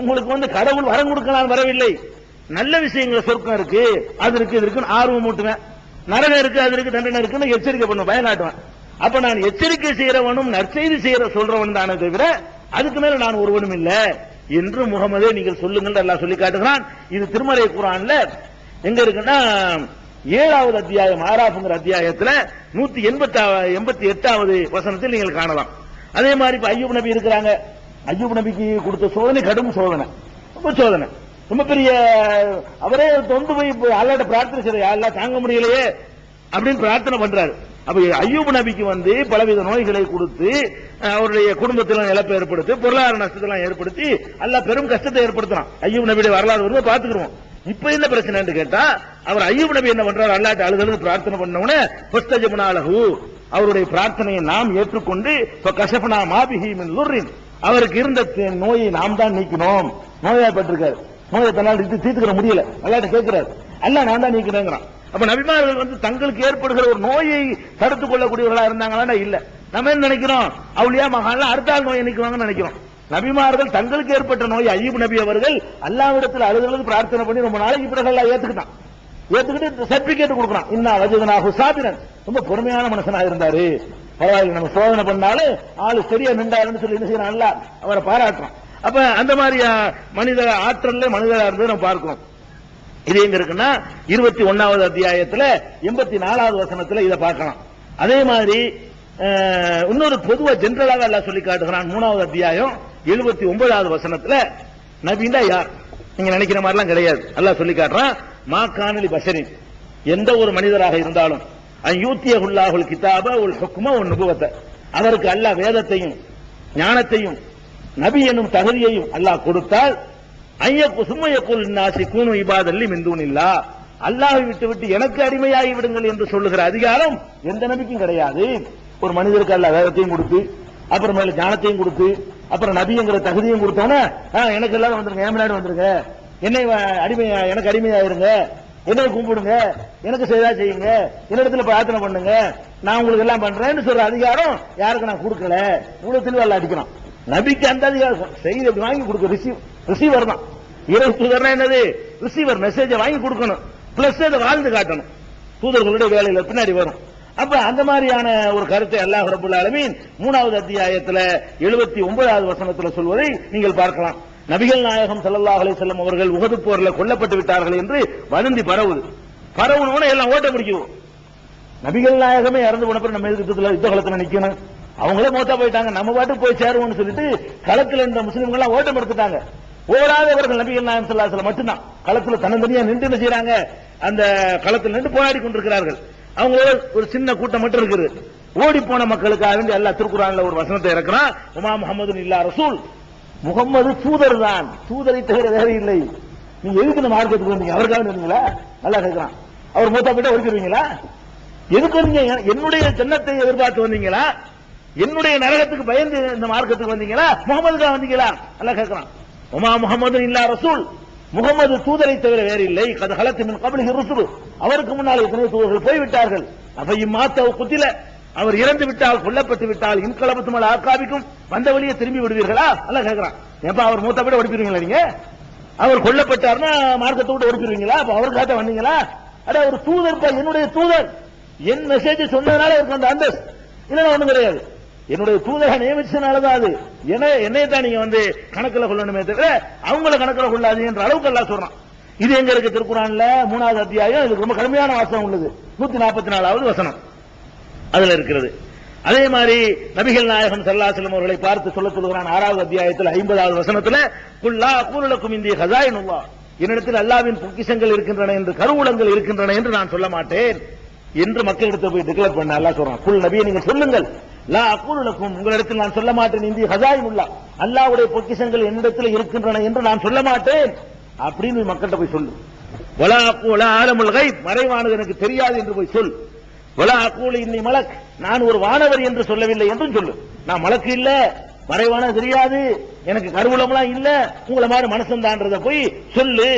உங்களுக்கு கடவுள் வரம் கொடுக்கலாம் வரவில்லை, நல்ல விஷயங்கள் சொர்க்கம் இருக்கு, அது இருக்கு, இது இருக்குன்னு ஆர்வம் ஊட்டுவேன். நரகம் இருக்கு, அது இருக்கு, தண்டனை இருக்குன்னு எச்சரிக்கை பண்ணுவேன், பயனாட்டுவேன். அப்ப நான் எச்சரிக்கை செய்யறவனும் நற்செய்தி சொல்றவன் தானே தவிர அதுக்கு மேல நான் ஒருவனும் இல்ல என்று முகமதே நீங்கள் சொல்லுங்கள் எல்லாம் சொல்லி காட்டுகிறான். இது திருமறை குர்ஆன்ல எங்க இருக்குன்னா 7வது அத்தியாயம் ஆராஃப்ங்கிற அத்தியாயத்துல 188வது வசனத்தில் நீங்கள் காணலாம். அதே மாதிரி இப்ப அய்யூப் நபி இருக்கிறாங்க. அய்யூப் நபிக்கு கொடுத்த சோதனை கடும் சோதனை, ரொம்ப சோதனை, ரொம்ப பெரிய. அவரே தொண்டு போய் அல்லாஹ்ட்ட பிரார்த்தனை செய்ய, அல்லாஹ் தாங்க முடியலையே அப்படின்னு பிரார்த்தனை பண்றாரு. அப்ப அய்யூப் நபிக்கு பலவித நோய்களை கொடுத்து அவருடைய குடும்பத்தில் இழப்பை ஏற்படுத்தி பொருளாதார நஷ்டத்தை ஏற்படுத்தி அல்லாஹ் பெரும் கஷ்டத்தை ஏற்படுத்துறான். அய்யூப் நபியுடைய வரலாறு வருது, பாத்துக்கிறோம். இப்ப என்ன பிரச்சனை கேட்டா, அவர் அய்யூப் நபி என்ன பண்றாரு? அல்லாஹ்ட்ட அழுது பிரார்த்தனை பண்ணவன ஃபஸ்தஜப்னாலஹு, அவருடைய பிரார்த்தனையை நாம் ஏற்றுக்கொண்டு கஷஃப்னா மா பிஹி மின் லுர்ரின், அவருக்கு இருந்த நோயை நாம் தான் நீக்கினோம். நோயாப்பட்டிருக்காரு, நோயை தன்னால் தீர்த்துக்கிற முடியல, அல்லாஹ்ட்ட கேட்கிறாரு, அல்லாஹ் நான் தான் நீக்கினேங்கிறான். அப்ப நபிமார்கள் தங்களுக்கு ஏற்படுகிற ஒரு நோயை தடுத்துக் கொள்ளக்கூடியவர்களா இருந்தாங்களா? இல்ல. நம்ம என்ன நினைக்கிறோம்? அவுலியா மகான்ல அடுத்த ஆள் நோயை நீக்குவாங்கன்னு நினைக்கிறோம். நபிமார்கள் தங்களுக்கு ஏற்பட்ட நோய் அய்யூப் நபி அவர்கள் அல்லாஹ்விடத்தில் அழுது பிரார்த்தனை பண்ணி ரொம்ப நாளைக்கு பிறகு எல்லாம் ஏத்துக்கிட்டு சர்டிபிகேட் கொடுக்குறான். இன்னா வஜதனாஹு சாபிரன், ரொம்ப பொறுமையான மனுஷனா இருந்தாரு, பரவாயில்லை, நம்ம சோதனை பண்ணாலும் ஆளு சரியா நின்றாருன்னு சொல்லி என்ன செய்யறான்? அல்லாஹ் அவரை பாராட்டுறான். அப்ப அந்த மாதிரி மனித ஆற்றல்ல மனிதரா இருந்து நம்ம பார்க்கிறோம். இது எங்க இருக்குன்னா 21வது அத்தியாயத்துல 84வது வசனத்துல இதை பார்க்கலாம். அதே மாதிரி இன்னொரு பொதுவா ஜெனரலாக அல்லாஹ் சொல்லி காட்டுகிறான். 3வது அத்தியாயம் 79வது வசனத்துல நபின்னா யார்? நீங்க நினைக்கிற மாதிரிலாம் கிடையாது. அல்லாஹ் சொல்லி காட்டுறான், மா கானலி பஷரின், எந்த ஒரு மனிதராக இருந்தாலும் யூத்தியகுல்லாஹுல் கிதாப உல் ஹுக்ம உன் நுபுவத்த, அவருக்கு அல்லாஹ் வேதத்தையும் ஞானத்தையும் நபி என்னும் தகுதியையும் அல்லாஹ் கொடுத்தால் ஐயக்கு சும்மையக்குல் நாசி கூனு இபாதல்லி மிந்தூனில்லா, அல்லாஹ்வை விட்டு எனக்கு அடிமையாகி விடுங்கள் என்று சொல்லுகிற அதிகாரம் எந்த நபிக்கும் கிடையாது. ஒரு மனிதருக்கு அல்லாஹ் வேதத்தையும் கொடுத்து அப்புறமேல ஞானத்தையும் கொடுத்து அப்புறம் நபிங்கிற தகுதியும் கொடுத்தோன்னா எனக்கு எல்லாம் வந்துருங்க, ஏன் முன்னாடி வந்துருங்க, என்னை எனக்கு அடிமையாயிருங்க, என்னை கும்பிடுங்க, எனக்கு செய்தா செய்யுங்க, என்னிடத்துல பிரார்த்தனை பண்ணுங்க, நான் உங்களுக்கு எல்லாம் பண்றேன்னு சொல்ற அதிகாரம் யாருக்கு நான் கொடுக்கல. இவ்வளவு தெளிவா அடிக்கணும். நபிக்கு அந்த அதிகாரம் செய்தி அப்படி வாங்கி கொடுக்க ரிசீவர் தான். இறை தூதர்னா என்னது? ரிசீவர், மெசேஜை வாங்கி கொடுக்கணும், பிளஸ் அதை வாழ்ந்து காட்டணும். தூதர்களுடைய வேலையில பின்னாடி வரும். அப்ப அந்த மாதிரியான ஒரு கருத்தை அல்லாஹ் ரப்பல் ஆலமீன் 3வது அத்தியாயத்துல 79வது வசனத்துல சொல்வதை நீங்கள் பார்க்கலாம். நபிகள் நாயகம் ஸல்லல்லாஹு அலைஹி வஸல்லம் அவர்கள் உஹது போர்ல கொல்லப்பட்டு விட்டார்கள் என்று வதந்தி பரவுன எல்லாம் ஓட்ட பிடிக்கும். நபிகள் நாயகமே இறந்து போன பிறகு நம்ம யுத்த களத்துல நிக்கணும், அவங்களே மோத்தா போயிட்டாங்க, நம்ம பாட்டுக்கு போய் சேருவோம்னு சொல்லிட்டு களத்தில் இருந்த முஸ்லிம்கள் எல்லாம் ஓட்டம் எடுத்துட்டாங்க. ஓடாதவர்கள் நபிகள் நாயகம் ஸல்லல்லாஹு அலைஹி வஸல்லம் மட்டும்தான் களத்துல தன்னந்தனியா நின்று என்ன செய்றாங்க? அந்த களத்தில் நின்று போராடி கொண்டிருக்கிறார்கள். அவங்களோட ஒரு சின்ன கூட்டம் மட்டும் இருக்குது. ஓடி போன மக்களுக்காக வேண்டி அல்லாஹ் திருக்குர்ஆன்ல ஒரு வசனத்தை இறக்குறான், உமா முஹம்மதுன் இல்லா ரசூல், முகம்மது தூதர் தான், தூதரை தவிர வேற இல்லை. நீங்க எதுக்கு இந்த மார்க்கத்துக்கு வந்தீங்க? அவருக்காக வந்தீங்களா? அல்லாஹ் கேட்கிறான். அவர் மூத்தா போயிட்டா ஒழிச்சிருவீங்களா? எதுக்கு வந்தீங்க? என்னுடைய ஜன்னத்தை எதிர்பார்த்து வந்தீங்களா? என்னுடைய நரகத்துக்கு பயந்து இந்த மார்க்கத்துக்கு வந்தீங்களா? முகமதுக்காக வந்தீங்களா? அல்லாஹ் கேட்கிறான். உமா முஹம்மதுன் இல்லா ரசூல், முகமது தூதரை தவிர வேறு இல்லை. கத் ஹலத் மின் கப்லிஹி ருசுல், அவருக்கு முன்னால் எத்தனை தூதர்கள் போய்விட்டார்கள். அஃபையும் மாத்தவ் குத்தில, அவர் இறந்து விட்டால், கொல்லப்பட்டு விட்டால், இன்கலபத்தும் அலா அக்காபிக்கும், வந்த வழியே திரும்பி விடுவீர்களா? அல்லாஹ் கேட்கிறான். ஏப்பா அவர் மூத்த விட ஓடிப்பீங்களா? நீங்க அவர் கொல்லப்பட்டார்னா மார்க்கத்தை விட்டு ஓடிப்பீங்களா? அப்ப அவருக்காக வந்தீங்களா? அட ஒரு தூதர், என்னுடைய தூதர், என் மெசேஜ் சொன்னதுனால அவருக்கு அந்த அந்தஸ்து இல்லைன்னா ஒண்ணும் கிடையாது. என்னுடைய தூதரை நியமிச்சதுனாலதான் அது. என்னை தான் நீங்க கணக்கில் கொள்ளணுமே தவிர அவங்கள கணக்கில் கொள்ளாதீங்கன்ற அளவுக்கு எல்லாம் சொல்றான். இது எங்க இருக்கு? திருக்குர்ஆன்ல 3வது அத்தியாயம். இதுக்கு ரொம்ப கடுமையான வாசகம் உள்ளது. 144வது வசனம் அதுல இருக்கிறது. அதே மாதிரி நபிகள் நாயகம் ஸல்லல்லாஹு அலைஹி வஸல்லம் அவர்களை பார்த்து சொல்லுகிறான் 6வது அத்தியாயத்தில் 50வது வசனத்துல, குல்லா கூலுலக்கும் இந்திய ஹஸாயினுல்லாஹ், என்னிடத்தில் அல்லாஹ்வின் பொக்கிஷங்கள் இருக்கின்றன என்று, கருவூலங்கள் இருக்கின்றன என்று நான் சொல்ல மாட்டேன் என்று மக்களிடத்தில் போய் டிக்ளேர் பண்ண அல்லாஹ் சொல்றான். குல் நபியே நீங்க சொல்லுங்கள், லா அகூலுலக்கும், உங்களிடத்தில் நான் சொல்ல மாட்டேன், இந்திய ஹஸாயினுல்லாஹ், அல்லாஹ்வுடைய பொக்கிஷங்கள் என்னிடத்தில் இருக்கின்றன என்று நான் சொல்ல மாட்டேன் அப்படின்னு மக்கள்கிட்ட போய் சொல்லு. வலா அகூல ஆலமுல் கைப், மறைவானது எனக்கு தெரியாது என்று போய் சொல். வலா அகூல இன்னி மலக், நான் ஒரு வானவர் என்று சொல்லவில்லை என்றும் சொல்லு. நான் மலக்கு இல்ல, மறைவான தெரியாது, எனக்கு கருவூலம்லாம் இல்ல, உங்களை மாதிரி மனசந்தான்றத போய் சொல்லு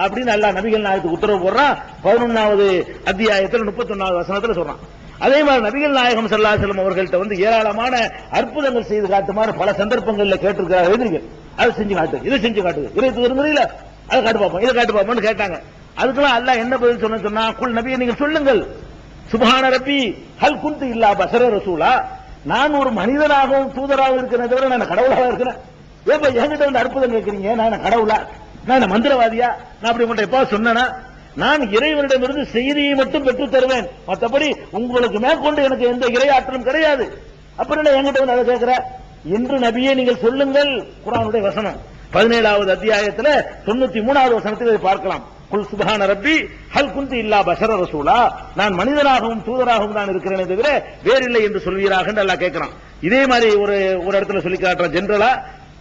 அப்படின்னு அல்லாஹ் நபிகள் நாயகத்துக்கு உத்தரவு போடுறான். 11வது அத்தியாயத்தில் 31வது வசனத்துல சொல்றான். அதே மாதிரி நபிகள் நாயகம் ஸல்லல்லாஹு அலைஹி வஸல்லம் அவர்கள்ட்ட வந்து ஏராளமான அற்புதங்கள் செய்து காட்டுமாறு பல சந்தர்ப்பங்கள்ல கேட்டிருக்கிறார்கள். அதை செஞ்சு காட்டு, இதை செஞ்சு காட்டு, இதை விரும்புறீங்களா, அதை காட்டு பார்ப்போம், இதை காட்டு பார்ப்போம்னு கேட்டாங்க. அதுக்கெல்லாம் அல்லாஹ் என்ன பதில் சொன்னா, குல் நபியை நீங்கள் சொல்லுங்கள், சுப்ஹான ரப்பி ஹல் குன்து இல்லா பஷர ரசூலா, நான் ஒரு மனிதனாகவும் தூதராகவும் இருக்கிறேன் தவிர நான் கடவுளாக இருக்கிறேன். ஏப்பா என்கிட்ட வந்து அற்புதம் கேட்கிறீங்க, நான் கடவுளா, நான் மந்திரவாதியா, நான் அப்படி உங்கள்கிட்ட எப்ப சொன்னா, நான் இறைவனிடமிருந்து செய்தியை மட்டும் பெற்று தருவேன், மற்றபடி உங்களுக்கு மேற்கொண்டு எனக்கு எந்த இறையாற்றலும் கிடையாது. அப்புறம் என்கிட்ட வந்து அதை கேட்கிற என்று நபியே நீங்கள் சொல்லுங்கள். குர்ஆனுடைய வசனம் 17வது அத்தியாயத்தில் 93வது வசனத்தில் இதை பார்க்கலாம். குல் சுப்ஹான ரப்பி ஹல் குன்து இல்லா பஷர ரசூலா, நான் மனிதனாகவும் தூதராகவும் தான் இருக்கிறேனே தவிர வேறில்லை என்று சொல்வீராக என்று அல்லாஹ் கேட்கிறான். இதே மாதிரி ஒரு இடத்துல சொல்லி காட்டுற, ஜெனரலா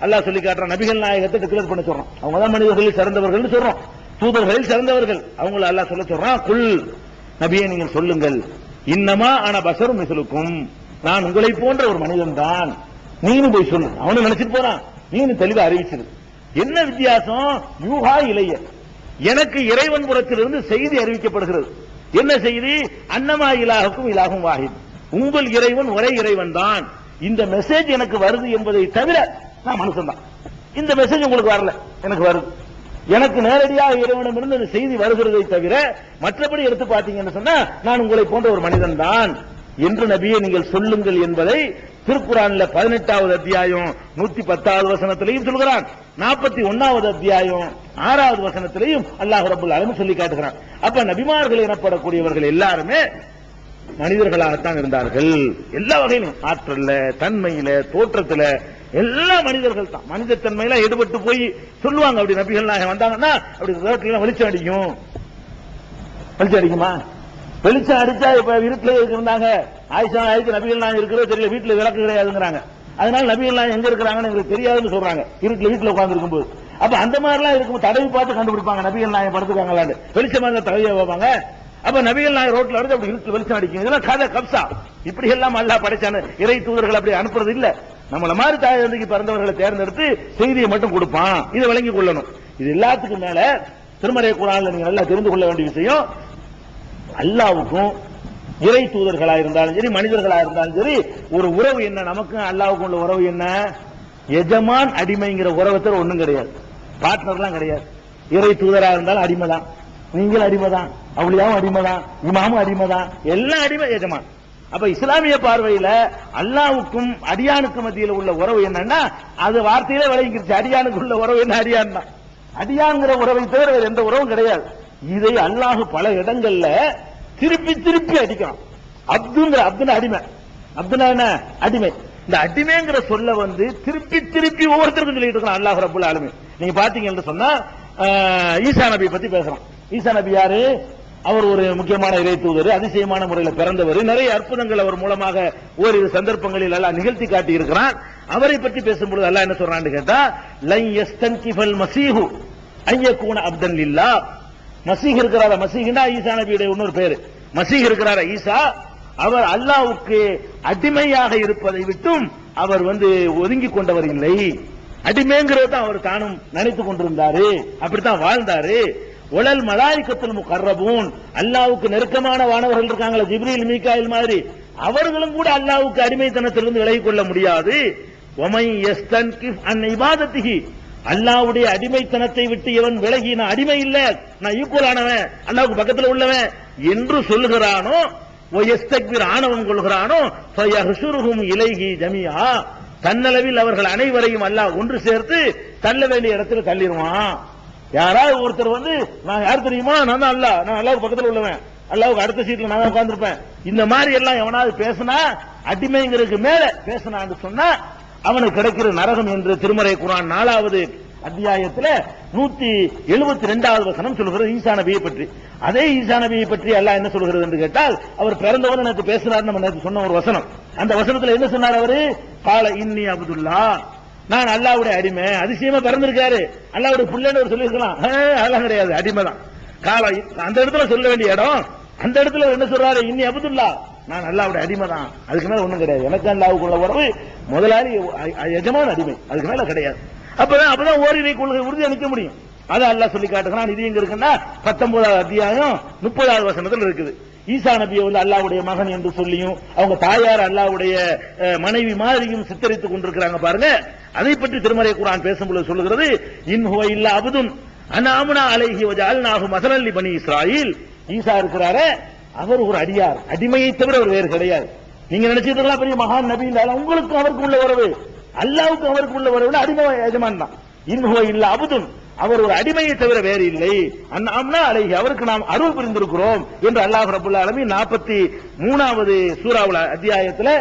அல்லாஹ் சொல்லி காட்டுற, நபிகள் நாயகத்தை டிக்ளேர் பண்ண சொல்றோம். அவங்க தான் மனிதர்களில் சிறந்தவர்கள் சொல்றோம், தூதர்களில் சிறந்தவர்கள். அவங்கள அல்லாஹ் சொல்ல சொல்றான், குல் நபியே நீங்கள் சொல்லுங்கள், இன்னமா ஆன பஷரும் மிஸ்லுக்கும், நான் உங்களை போன்ற ஒரு மனிதன் தான், நீனும் போய் சொல்லு. அவனு நினைச்சிட்டு போறான், நீனு தெளிவா அறிவிச்சிரு. என்ன வித்தியாசம், யூஹா இளைய, எனக்கு இறைவன் புறத்திலிருந்து செய்தி அறிவிக்கப்படுகிறது. என்ன செய்தி, அன்னமா இலாஹுக்கும் இலாகும் வாஹித், உங்கள் இறைவன் ஒரே இறைவன் தான், இந்த மெசேஜ் எனக்கு வருது என்பதை தவிர நான் மனுஷன் தான். இந்த மெசேஜ் உங்களுக்கு வரல, எனக்கு வருது, எனக்கு நேரடியாக இறைவனிடமிருந்து இந்த செய்தி வருகிறதை தவிர மற்றபடி எடுத்து பார்த்தீங்கன்னு சொன்னா நான் உங்களை போன்ற ஒரு மனிதன் தான் என்று நபியை நீங்கள் சொல்லுங்கள் என்பதை திருக்குர்ஆன்ல 18வது அத்தியாயம் 110வது வசனத்திலையும் சொல்கிறான். 41வது அத்தியாயம் 6வது வசனத்திலையும் அல்லாஹ் ரப்பல் ஆலமீன் சொல்லி காட்டுகிறான். அப்ப நபிமார்கள் எனப்படக்கூடியவர்கள் எல்லாருமே மனிதர்களாகத்தான் இருந்தார்கள். எல்லா வகையிலும், ஆற்றல்ல, தன்மையில, தோற்றத்துல எல்லா மனிதர்கள் தான். மனித தன்மையில ஈடுபட்டு போய் சொல்லுவாங்க. அப்படி நபிகள் நாயகம் வந்தாங்கன்னா அப்படி ரோட்ல வெளிச்சம் அடிக்கும். வெளிச்சம் அடிக்குமா? வெளிச்சம் அடிச்சா இப்ப இருட்டுல இருந்தாங்க, ஆயிஷா நாயகி நபிகள் நாயகம் இருக்கிறது தெரியல, வீட்டுல விளக்கு கிடையாதுங்கிறாங்க. அதனால நபிகள் நாயகம் எங்க இருக்கிறாங்கன்னு எங்களுக்கு தெரியாதுன்னு சொல்றாங்க, வீட்டுல உட்கார்ந்து இருக்கும்போது. அப்ப அந்த மாதிரிலாம் இருக்கும், தடவி பார்த்து கண்டுபிடிப்பாங்க நபிகள் நாயகம் படுத்துக்காங்களான்னு. வெளிச்சமா இருந்தா தடவியா வைப்பாங்க. அப்ப நபிகள் நாயகம் ரோட்ல வந்து அப்படி இருட்டுல வெளிச்சம் அடிக்கும். இதெல்லாம் கதை கப்சா. இப்படி எல்லாம் அல்லாஹ் படைச்சான இறை தூதர்கள் அப்படி அனுப்புறது இல்ல. நம்மள மாதிரி தாய் தந்தைக்கு பிறந்தவர்களை தேர்ந்தெடுத்து செய்தியை மட்டும் கொடுப்பான். இதை விளங்கி கொள்ளணும். இது எல்லாத்துக்கும் மேல திருமறை குர்ஆன்ல நீங்க நல்லா தெரிந்து கொள்ள வேண்டிய விஷயம், அல்லாஹ்வுக்கும் இறை தூதர்களா இருந்தாலும் சரி, மனிதர்களா இருந்தாலும் சரி, ஒரு உறவு என்ன, நமக்கும் அல்லாஹ்வுக்கும் உள்ள உறவு என்ன, எஜமான் அடிமைங்கிற உறவத்தர் ஒண்ணும் கிடையாது, பார்ட்னர்லாம் கிடையாது. இறை தூதரா இருந்தாலும் அடிமைதான், நீங்களும் அடிமைதான், அவுலியாவும் அடிமைதான், இமாமும் அடிமைதான், எல்லாம் அடிமை, எஜமான். அப்ப இஸ்லாமிய பார்வையில அல்லாஹ்வுக்கும் அடியானுக்கும் மத்தியில் உள்ள உறவு என்னன்னா, அது வார்த்தையிலே விளங்கிருச்சு. அடியானுக்கு உள்ள உறவு என்ன, அடியான் தான். அடியான்கிற உறவை தவிர வேற எந்த உறவும் கிடையாது. இதை அல்லாஹ் பல இடங்கள்ல திருப்பி திருப்பி அடிக்கிறான். அப்துங்கிற, அப்துன அடிமை, அப்துனா என்ன, அடிமை. இந்த அடிமைங்கிற சொல்ல வந்து திருப்பி திருப்பி ஒவ்வொருத்தருக்கும் சொல்லிட்டு இருக்கான் அல்லாஹ் ரப்பல் ஆலமீன். நீங்க பாத்தீங்கன்னு சொன்னா ஈசா நபியை பத்தி பேசுறோம். ஈசா நபி யாரு? அவர் ஒரு முக்கியமான இறை தூதர், அதிசயமான முறையில் பிறந்தவர், நிறைய அற்புதங்கள் அவர் மூலமாக ஓரிரு சந்தர்ப்பங்களில் எல்லாம் நிகழ்த்தி காட்டி இருக்கிறார். அவரை பற்றி பேசும்போது அல்லாஹ் என்ன சொல்றான்னு கேட்டா, லை யஸ்தன்கிஃபல் மஸீஹு அய்யகூன அப்தன் லில்லாஹ். மஸீஹ் இருக்கிறாரா, மஸீஹ்னா ஈசா நபியுடைய இன்னொரு பேரு. மஸீஹ் இருக்கிறாரா ஈசா, அவர் அல்லாஹ்வுக்கு அடிமையாக இருப்பதை விட்டும் அவர் ஒதுங்கி கொண்டவர் இல்லை. அடிமைங்கிறது தான் அவர் தானும் நினைத்துக் கொண்டிருந்தாரு, அப்படித்தான் வாழ்ந்தாரு. உலல் மலாயிகத்துல் முகர்ரபூன், அல்லாஹ்வுக்கு நெருக்கமான வானவர்கள் இருக்காங்களா, ஜிப்ரீல் மீகாயில் மாதிரி, அவர்களும் கூட அல்லாஹ்வுக்கு அடிமைத்தனத்திலிருந்து விலகிக் கொள்ள முடியாது. வமை யஸ்தன்கிஃப் அன் இபாதத்திஹி, அல்லாஹ்வுடைய அடிமைத்தனத்தை விட்டு எவன் விலகி நான் அடிமை இல்ல, நான் ஈக்குவல் ஆனவன், அல்லாஹ்வுக்கு பக்கத்தில் உள்ளவன் என்று சொல்லுகிறானோ, வயஸ்தக்பிர் ஆணவம் கொள்கிறானோ, ஃபயஹ்ஷுருஹும் இலைஹி ஜமீஆ, தன்னளவில் அவர்கள் அனைவரையும் அல்லாஹ் ஒன்று சேர்த்து தள்ள வேண்டிய இடத்துல தள்ளிடுவான். யாராவது ஒருத்தர் நான் யார் தெரியுமா, நான் தான் அல்லாஹ், நான் அல்லாஹ்வுக்கு பக்கத்தில் உள்ளவன், அல்லாஹ்வுக்கு அடுத்த சீட்ல நான் தான் உட்கார்ந்திருப்பேன், இந்த மாதிரி எல்லாம் எவனாவது பேசினா, அடிமைங்கிறதுக்கு மேல பேசினான்னு சொன்னா அவனுக்கு கிடைக்கிற நரகம் என்று திருமறை குர்ஆன் 4வது அத்தியாயத்தில் 172வது வசனம் சொல்கிறது ஈசா நபியை பற்றி. அதே ஈசா நபியை பற்றி அல்லாஹ் என்ன சொல்கிறது என்று கேட்டால், அவர் பிறந்தவன் நேற்று பேசினார், நம்ம நேற்று சொன்ன ஒரு வசனம். அந்த வசனத்தில் என்ன சொன்னார் அவரு, கால இன்னி அப்துல்லா, நான் அல்லாஹ்வுடைய அடிமை. அதிசயமா பிறந்திருக்காரு, அல்லாஹ்வுடைய பிள்ளைன்னு ஒரு சொல்லியிருக்கலாம், அதெல்லாம் கிடையாது, அடிமை தான். கால அந்த இடத்துல சொல்ல வேண்டிய இடம், அந்த இடத்துல என்ன சொல்றாரு, இன்னி அப்துல்லா, நான் அல்லாஹ்வுடைய அடிமை தான், அதுக்கு மேல ஒண்ணும் கிடையாது. எனக்கு அல்லாஹ்வுக்குள்ள உறவு முதலாளி எஜமான் அடிமை, அதுக்கு மேல கிடையாது. அப்பதான் ஓரிரை கொள்கை உறுதி அளிக்க முடியும். அதை அல்லாஹ் சொல்லி காட்டுகிறான். இது எங்க இருக்குன்னா 19வது அத்தியாயம் 30வது வசனத்தில் இருக்குது. ஈசா நபியை வந்து அல்லாஹ்வுடைய மகன் என்று சொல்லியும் அவங்க தாயார் அல்லாஹ்வுடைய மனைவி மாதிரியும் சித்தரித்துக் கொண்டிருக்கிறாங்க பாருங்க. அதை பற்றி திருமறை குர்ஆன் பேசும்போது சொல்லுகிறது, இன் ஹுவ இல்லா அப்துன் அன்அம்னா அலைஹி வஜஅல்நாஹு மஸலன் லி பனி இஸ்ராயீல். ஈசா இருக்கிறாரே அவர் ஒரு அடியார், அடிமையை தவிர அவர் வேறு கிடையாது. நீங்க நினைச்சிட்டு இருக்கலாம் பெரிய மகான் நபி இல்ல, உங்களுக்கு அவருக்கு உள்ள உறவு அல்லாஹ்வுக்கு அவருக்கு உள்ள உறவு அடிமை எஜமான் தான். இன் ஹுவ இல்லா அப்துன், அவர் ஒரு அடிமையை தவிர வேறு இல்லை. அன்அம்னா அலைஹி, அவருக்கு நாம் அருள் புரிந்திருக்கிறோம் என்று அல்லாஹ் ரப்பல் ஆலமீன் 43வது சூராவுல அத்தியாயத்தில்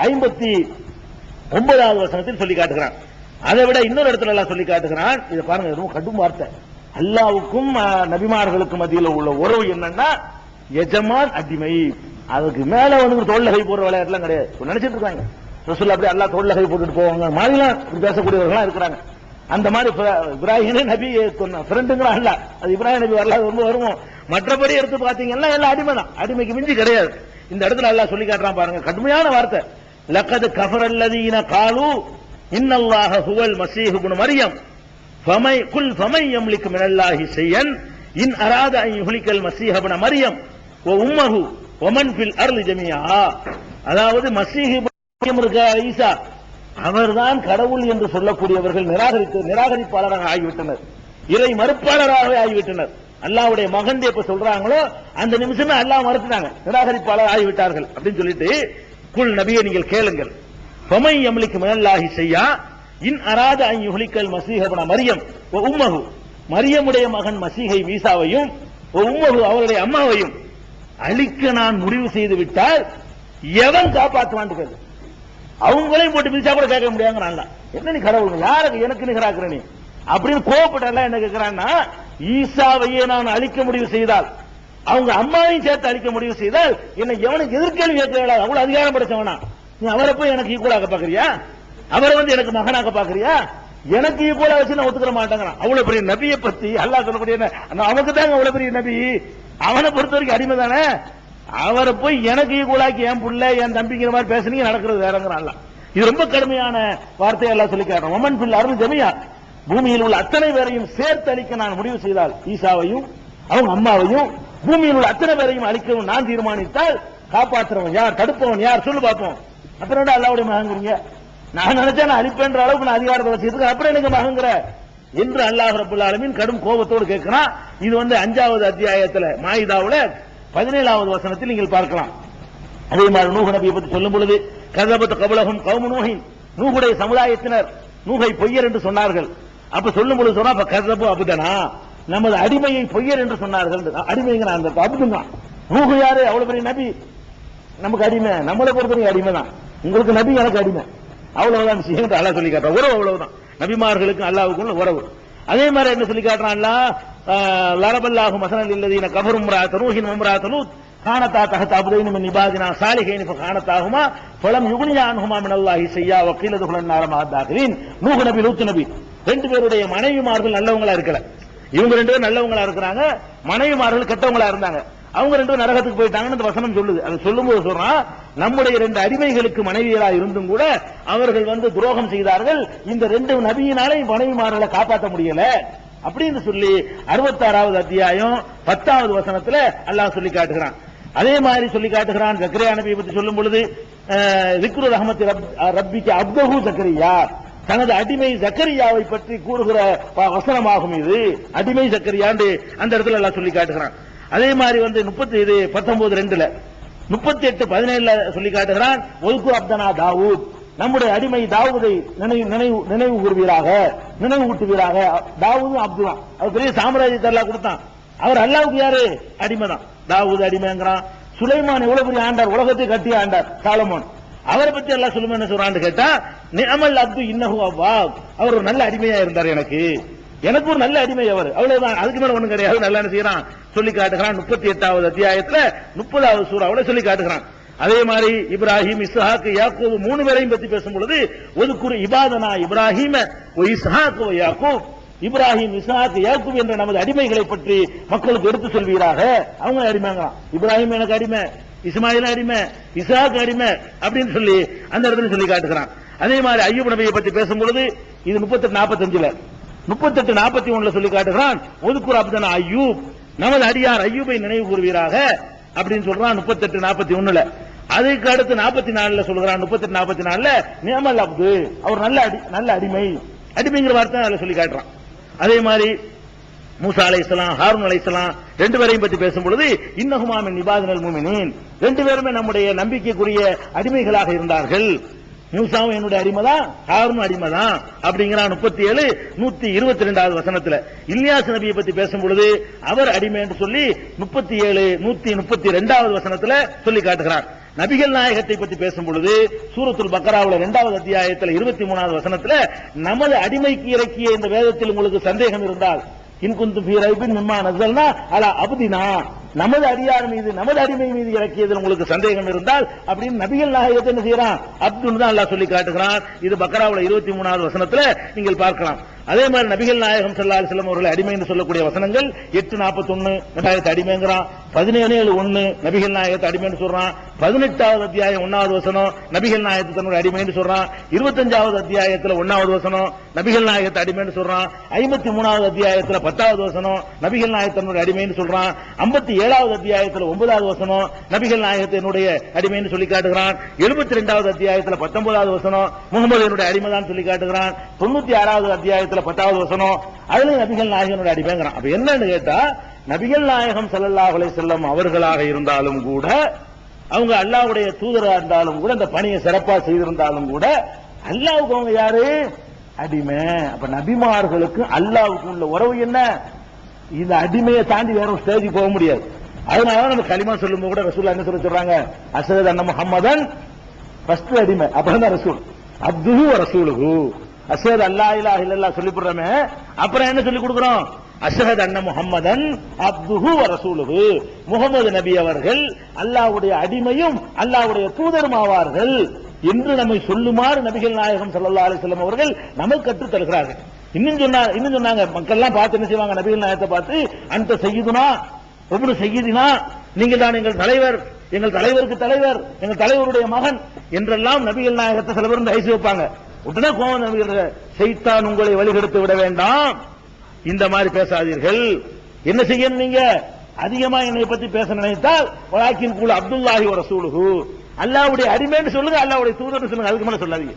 59வது வசனத்தில் சொல்லி காட்டுகிறான். அதை விட இன்னொரு இடத்துல எல்லாம் சொல்லி காட்டுகிறான். இதை பாருங்க, ரொம்ப கடும் வார்த்தை. அல்லாஹ்வுக்கும் நபிமார்களுக்கும் மத்தியில் உள்ள உறவு என்னன்னா எஜமான் அடிமை. அதுக்கு மேல வந்து தோல்ல கை போடுற விளையாட்டுலாம் கிடையாது. நினைச்சிட்டு இருக்காங்க ரசூல் அப்படி அல்லாஹ் தோல்ல கை போட்டுட்டு போவாங்க மாதிரிலாம் பேசக்கூடியவர்களா இருக்கிறாங்க. அந்த மாதிரி இப்ராஹிம் நபி ஃப்ரெண்டுங்களா அல்ல, அது இப்ராஹிம் நபி வரலாறு ரொம்ப வருவோம். மற்றபடி எடுத்து பாத்தீங்கன்னா எல்லாம் அடிமை தான், அடிமைக்கு மிஞ்சி கிடையாது. இந்த இடத்துல அல்லாஹ் சொல்லி காட்டுறான் பாருங்க, கடுமையான வார்த்தை. லக்கத் கஃபரல்லதீன காலு இன்னல்லாஹ ஹுவல் மஸீஹ் இப்னு மரியம் ஃபமை குல் ஃபமை யம்லிகு மினல்லாஹி ஷையன் இன் அராத அன் யுஹ்லிகல் மஸீஹ் இப்னு மரியம் வ உம்மஹு வ மன் ஃபில் அர்லி ஜமீஆ. அதாவது மஸீஹ் இப்னு மரியம் இருக்க ஈசா அவர்தான் கடவுள் என்று சொல்லக்கூடியவர்கள் நிராகரிப்பாளராக ஆகிவிட்டனர், இறை மறுப்பாளராக ஆகிவிட்டனர். அல்லாஹ்வுடைய மகன் எப்ப சொல்றாங்களோ அந்த நிமிஷமே அல்லாஹ் மறுத்துட்டாங்க, நிராகரிப்பாளர் ஆகிவிட்டார்கள் அப்படின்னு சொல்லிட்டு, குல் நபியை நீங்கள் கேளுங்கள், ஃபமை யம்லிகு மினல்லாஹி ஷையா இன் அராத அன் யுஹ்லிகல் மஸீஹ் இப்னு மரியம் வ உம்மஹு, மரியமுடைய மகன் மசீஹை ஈசாவையும் வ உம்மஹு அவருடைய அம்மாவையும் அழிக்க நான் முடிவு செய்து விட்டால் எவன் காப்பாற்றுவான்னு கேளு. அவங்களையும் போட்டு பிரிச்சா கூட கேட்க முடியாங்க. என்ன நீ கடவுள் யாருக்கு எனக்கு நிகராக்குற நீ அப்படின்னு கோபப்பட்ட என்ன கேட்கிறான்னா, ஈசாவையே நான் அழிக்க முடிவு செய்தால், அவங்க அம்மாவையும் சேர்த்து அழிக்க முடிவு செய்தால் என்ன எவனுக்கு எதிர்கேள்வி கேட்க அவ்வளவு அதிகாரம் படைச்சவனா? நீ அவரை போய் எனக்கு ஈக்குவலாக பாக்குறியா? அவரை வந்து எனக்கு மகனாக பாக்குறியா? எனக்கு ஈக்குவலா வச்சு நான் ஒத்துக்கிற மாட்டேங்க. அவ்வளவு பெரிய நபியை பத்தி அல்லாஹ் சொல்லக்கூடிய அவனுக்கு தாங்க அவ்வளவு பெரிய நபி, அவனை பொறுத்த வரைக்கும் அடிமை தானே. அவரை போய் எனக்கு ஈக்குவலாக்கி என் புள்ள என் தம்பிங்கிற மாதிரி பேசுனீங்க, நடக்கிறது வேறங்கிறான். இது ரொம்ப கடுமையான வார்த்தையை எல்லாம் சொல்லி காட்டுறோம். ஒமன் பில் அருள் ஜமியா, பூமியில் உள்ள அத்தனை பேரையும் சேர்த்து அழிக்க நான் முடிவு செய்தால், ஈசாவையும் அவங்க அம்மாவையும் பூமியில் உள்ள அத்தனை பேரையும் அழிக்கவும் நான் தீர்மானித்தால் காப்பாற்றுறவன் யார், தடுப்பவன் யார் சொல்லு பார்ப்போம். அப்புறம் அல்லாஹ்வுடைய மகங்கிறீங்க, நான் நினைச்சா நான் அழிப்பேன்ற அளவுக்கு நான் அதிகாரத்தை வச்சிருக்கேன், அப்புறம் எனக்கு மகங்கிற என்று அல்லாஹ் ரப்பல் ஆலமீன் கடும் கோபத்தோடு கேட்கிறான். இது வந்து 5வது அத்தியாயத்தில் மாயிதாவுல 17வது வசனத்தில் நீங்கள் பார்க்கலாம். அதே மாதிரி நூஹ் நபியை பற்றி சொல்லும் பொழுது, கஸபத் கப்லஹும் கௌமு நூஹின், நூஹுடைய சமுதாயத்தினர் நூஹை பொய்யர் என்று சொன்னார்கள். அப்ப சொல்லும் பொழுது சொன்னா கஸபு அப்தனா, நமது அடிமையை பொய்யர் என்று சொன்னார்கள். அடிமைங்கிற அந்த அப்துங்க நூஹு யாரு? அவ்வளவு பெரிய நபி, நமக்கு அடிமை, நம்மளை பொறுத்தவரைக்கும் அடிமை தான். உங்களுக்கு நபி, எனக்கு அடிமை, அவ்வளவுதான் விஷயம். அல்லாஹ் சொல்லி காட்டுறான். உறவு அவ்வளவுதான், நபிமார்களுக்கும் அல்லாஹ்வுக்கும் உறவு. அதே மாதிரி என்ன சொல்லி காட்டுறான் அல்லாஹ், லரபல்லாஹு மஸலன் லில்லதீன கஃபரு இம்ராஅத நூஹின் வ இம்ராஅத லூத் கானதா தஹத அப்தைனி மின் இபாதினா சாலிஹைன் ஃபகானதாஹுமா ஃபலம் யுக்னியா அன்ஹுமா மினல்லாஹி ஷையா வ கீல துஹுலன் நார மஅதாகிரின். நூஹ் நபி லூத் நபி ரெண்டு பேருடைய மனைவிமார்கள் நல்லவங்களா இருக்கல. இவங்க ரெண்டு பேரும் நல்லவங்களா இருக்கிறாங்க, மனைவிமார்கள் கெட்டவங்களா இருந்தாங்க. அவங்க ரெண்டு பேரும் நரகத்துக்கு போயிட்டாங்கன்னு இந்த வசனம் சொல்லுது. அது சொல்லும்போது சொல்றான், நம்முடைய 2 அடிமைகளுக்கு மனைவியரா இருந்தும் கூட அவர்கள் வந்து துரோகம் செய்தார்கள், இந்த 2 நபியினாலே மனைவிமார்களை காப்பாற்ற முடியல அப்படின்னு சொல்லி 66வது அத்தியாயம் 10வது வசனத்துல அல்லாஹ் சொல்லி காட்டுகிறான். அதே மாதிரி சொல்லி காட்டுகிறான் ஜக்கரியா நபியை பற்றி சொல்லும் பொழுது, ذிக்ரு ரஹ்மத்தி ரப்பிக அப்தஹு ஜக்கரியா, தனது அடிமை ஜக்கரியாவை பற்றி கூறுகிற வசனமாகும் இது. அடிமை ஜக்கரியாண்டு அந்த இடத்துல எல்லாம் சொல்லி காட்டுகிறான். அதே மாதிரி வந்து 19:2 38:17 சொல்லி காட்டுகிறான், ஒல்குர் அப்தனா தாவூத், நம்முடைய அடிமை தாவூதை நினைவு கூறுவீராக, நினைவு ஊட்டுவீராக. தாவூதும் அப்துல்லா, அவர் பெரிய சாம்ராஜ்யத்தை எல்லாம் கொடுத்தான். அவர் அல்லாஹ்வுக்கு யாரு? அடிமை தான். தாவூத் அடிமைங்கிறான். சுலைமான் எவ்வளவு பெரிய ஆண்டார், உலகத்தை கட்டிய ஆண்டார் சாலமோன். அவரை பத்தி எல்லாம் சொல்லுமே என்ன சொல்றான்னு கேட்டா, நிஅமல் அப்து இன்னஹு அவ்வாப், அவர் ஒரு நல்ல அடிமையா இருந்தார், எனக்கு ஒரு நல்ல அடிமை அவர், அவ்வளவுதான், அதுக்கு மேல ஒண்ணும் கிடையாது. நல்லா என்ன செய்யறான் சொல்லி காட்டுகிறான். 38வது அத்தியாயத்துல 30வது சூராவுல சொல்லி காட்டுகிறான். அதே மாதிரி இப்ராஹிம் இஸ்ஹாக் யாக்கூப் 3 பேரையும் பத்தி பேசும் பொழுது, ஒதுக்குரு இபாதனா இப்ராஹிம வ இஸ்ஹாக் வ யாக்கூப், இப்ராஹிம் இஸ்ஹாக் யாக்கூப் என்ற நமது அடிமைகளை பற்றி மக்களுக்கு எடுத்து சொல்வீராக. அவங்க அடிமைங்களாம், இப்ராஹிம் எனக்கு அடிமை, இஸ்மாயில் அடிமை, இஸ்ஹாக் அடிமை அப்படின்னு சொல்லி அந்த இடத்துல சொல்லி காட்டுகிறான். அதே மாதிரி அய்யூப் நபியை பத்தி பேசும் பொழுது, இது 38:45 38 41 சொல்லி காட்டுகிறான். ஒதுக்குர் அப்தனா அய்யூப், நமது அடியார் அய்யூபை நினைவு கூறுவீராக அப்படின்னு சொல்றான் 38 41. அதுக்கு அடுத்து 44 சொல்றான். 38 44 நிஅமல் அப்து, அவர் நல்ல அடிமை, அடிமைங்கிற வார்த்தை அதுல சொல்லி காட்டுறான். அதே மாதிரி மூசா அலைஹிஸ்ஸலாம், ஹாரூன் அலைஹிஸ்ஸலாம் ரெண்டு பேரையும் பற்றி பேசும்பொழுது இன்னஹுமா மின் இபாதினல் முஃமினீன், ரெண்டு பேருமே நம்முடைய நம்பிக்கைக்குரிய அடிமைகளாக இருந்தார்கள். மூசாவும் என்னுடைய அடிமைதான், ஹாரூன் அடிமைதான் அப்படிங்கிறான் 37 122வது வசனத்துல. இல்யாஸ் நபியை பத்தி பேசும்பொழுது அவர் அடிமை என்று சொல்லி 37 132வது வசனத்துல சொல்லி காட்டுகிறார். நபிகள் நாயகத்தை பற்றி பேசும் பொழுது சூரத்துல் பக்கராவுல 2வது அத்தியாயத்தில் 23வது வசனத்துல நமது அடிமைக்கு இறக்கிய இந்த வேதத்தில் உங்களுக்கு சந்தேகம் இருந்தால் இன்குந்து ஃபீ ரைபின் மிம்மா நஸல்னா அலா அப்தினா, நமது அடியார் மீது நமது அடிமை மீது இறக்கியதில் உங்களுக்கு சந்தேகம் இருந்தால் அப்படின்னு நபிகள் நாயகத்தை என்ன செய்யறான், அப்துன்னு தான் அல்லாஹ் சொல்லி காட்டுகிறான். இது பக்கராவுல 23வது வசனத்துல நீங்கள் பார்க்கலாம். அதே மாதிரி நபிகள் நாயகம் ஸல்லல்லாஹு அலைஹி வஸல்லம் அவர்களை அடிமை என்று சொல்லக்கூடிய வசனங்கள் 8:41 நபியத்தை அடிமைங்கிறான், 17:1 நபிகள் நாயகத்தை அடிமை என்று சொல்றான், 18வது அத்தியாயம் 1வது வசனம் நபிகள் நாயகத்தை தன்னுடைய அடிமை என்று சொல்றான், 25வது அத்தியாயத்தில் 1வது வசனம் நபிகள் நாயகத்தை அடிமை என்று சொல்றான், 53வது அத்தியாயத்தில் 10வது வசனம் நபிகள் நாயகத்தை தன்னுடைய அடிமை என்று சொல்றான், 57வது அத்தியாயத்தில் 9வது வசனம் நபிகள் நாயகத்தை என்னுடைய அடிமை என்று சொல்லி காட்டுகிறான், 72வது அத்தியாயத்தில் 19வது வசனம் முகமது என்னுடைய அடிமைதான் சொல்லி காட்டுகிறான், 96வது அத்தியாயத்தில் 10வது வசனம் அதுல நபிகள் நாயகனுடைய அடிமைங்கிறான். அப்ப என்னன்னு கேட்டா நபிகள் நாயகம் ஸல்லல்லாஹு அலைஹி வஸல்லம் அவர்களாக இருந்தாலும் கூட, அவங்க அல்லாஹ்வுடைய தூதராக இருந்தாலும் கூட, அந்த பணியை சிறப்பா செய்திருந்தாலும் கூட அல்லாஹ்வுக்கு அவங்க யாரு, அடிமை. அப்ப நபிமார்களுக்கு அல்லாஹ்வுக்கு உள்ள உறவு என்ன, இந்த அடிமையை தாண்டி வேற ஒரு ஸ்டேஜ் போக முடியாது. அதனால நம்ம கலிமா சொல்லும்போது கூட ரசூல் என்ன சொல்றாங்க, அஷ்ஹது அன்ன முஹம்மதன் ஃபர்ஸ்ட் அடிமை, அப்புறம் தான் ரசூல், அப்துஹு வ ரசூலுஹு. அஷ்ஹது அல்லா இலாஹ இல்லல்லாஹ் சொல்லி போடுறோமே, அப்புறம் என்ன சொல்லி கொடுக்கிறோம், அஷ்ஹது அன்ன முஹம்மதன் அப்துஹு வ ரசூலுஹு, முகமது நபி அவர்கள் அல்லாஹ்வுடைய அடிமையும் அல்லாஹ்வுடைய தூதரும் ஆவார்கள் என்று நம்மை சொல்லுமாறு நபிகள் நாயகம் ஸல்லல்லாஹு அலைஹி வஸல்லம் அவர்கள் நமக்கு கற்றுத் தருகிறார்கள். இன்னும் சொன்னாங்க, மக்கள் எல்லாம் பார்த்து என்ன செய்வாங்க, நபிகள் நாயகத்தை பார்த்து அந்த செய்யுதுனா ஒவ்வொரு செய்யுதினா, நீங்கள் தான் எங்கள் தலைவர், எங்கள் தலைவருக்கு தலைவர், எங்கள் தலைவருடைய மகன் என்றெல்லாம் நபிகள் நாயகத்தை சில பேர் ஐசி வைப்பாங்க. உடனே கோவம் நபிகள், ஷைத்தான் உங்களை வழிகெடுத்து விட வேண்டாம், இந்த மாதிரி பேசாதீர்கள். என்ன செய்யணும், நீங்க அதிகமா என்னை பத்தி பேச நினைத்தால் வலாக்கின் கூல அப்துல்லாஹி வ ரசூலுஹு, அல்லாஹ்வுடைய அடிமைன்னு சொல்லுங்க, அல்லாஹ்வுடைய தூதர்னு சொல்லுங்க, அதுக்கு மேல சொல்லாதீங்க.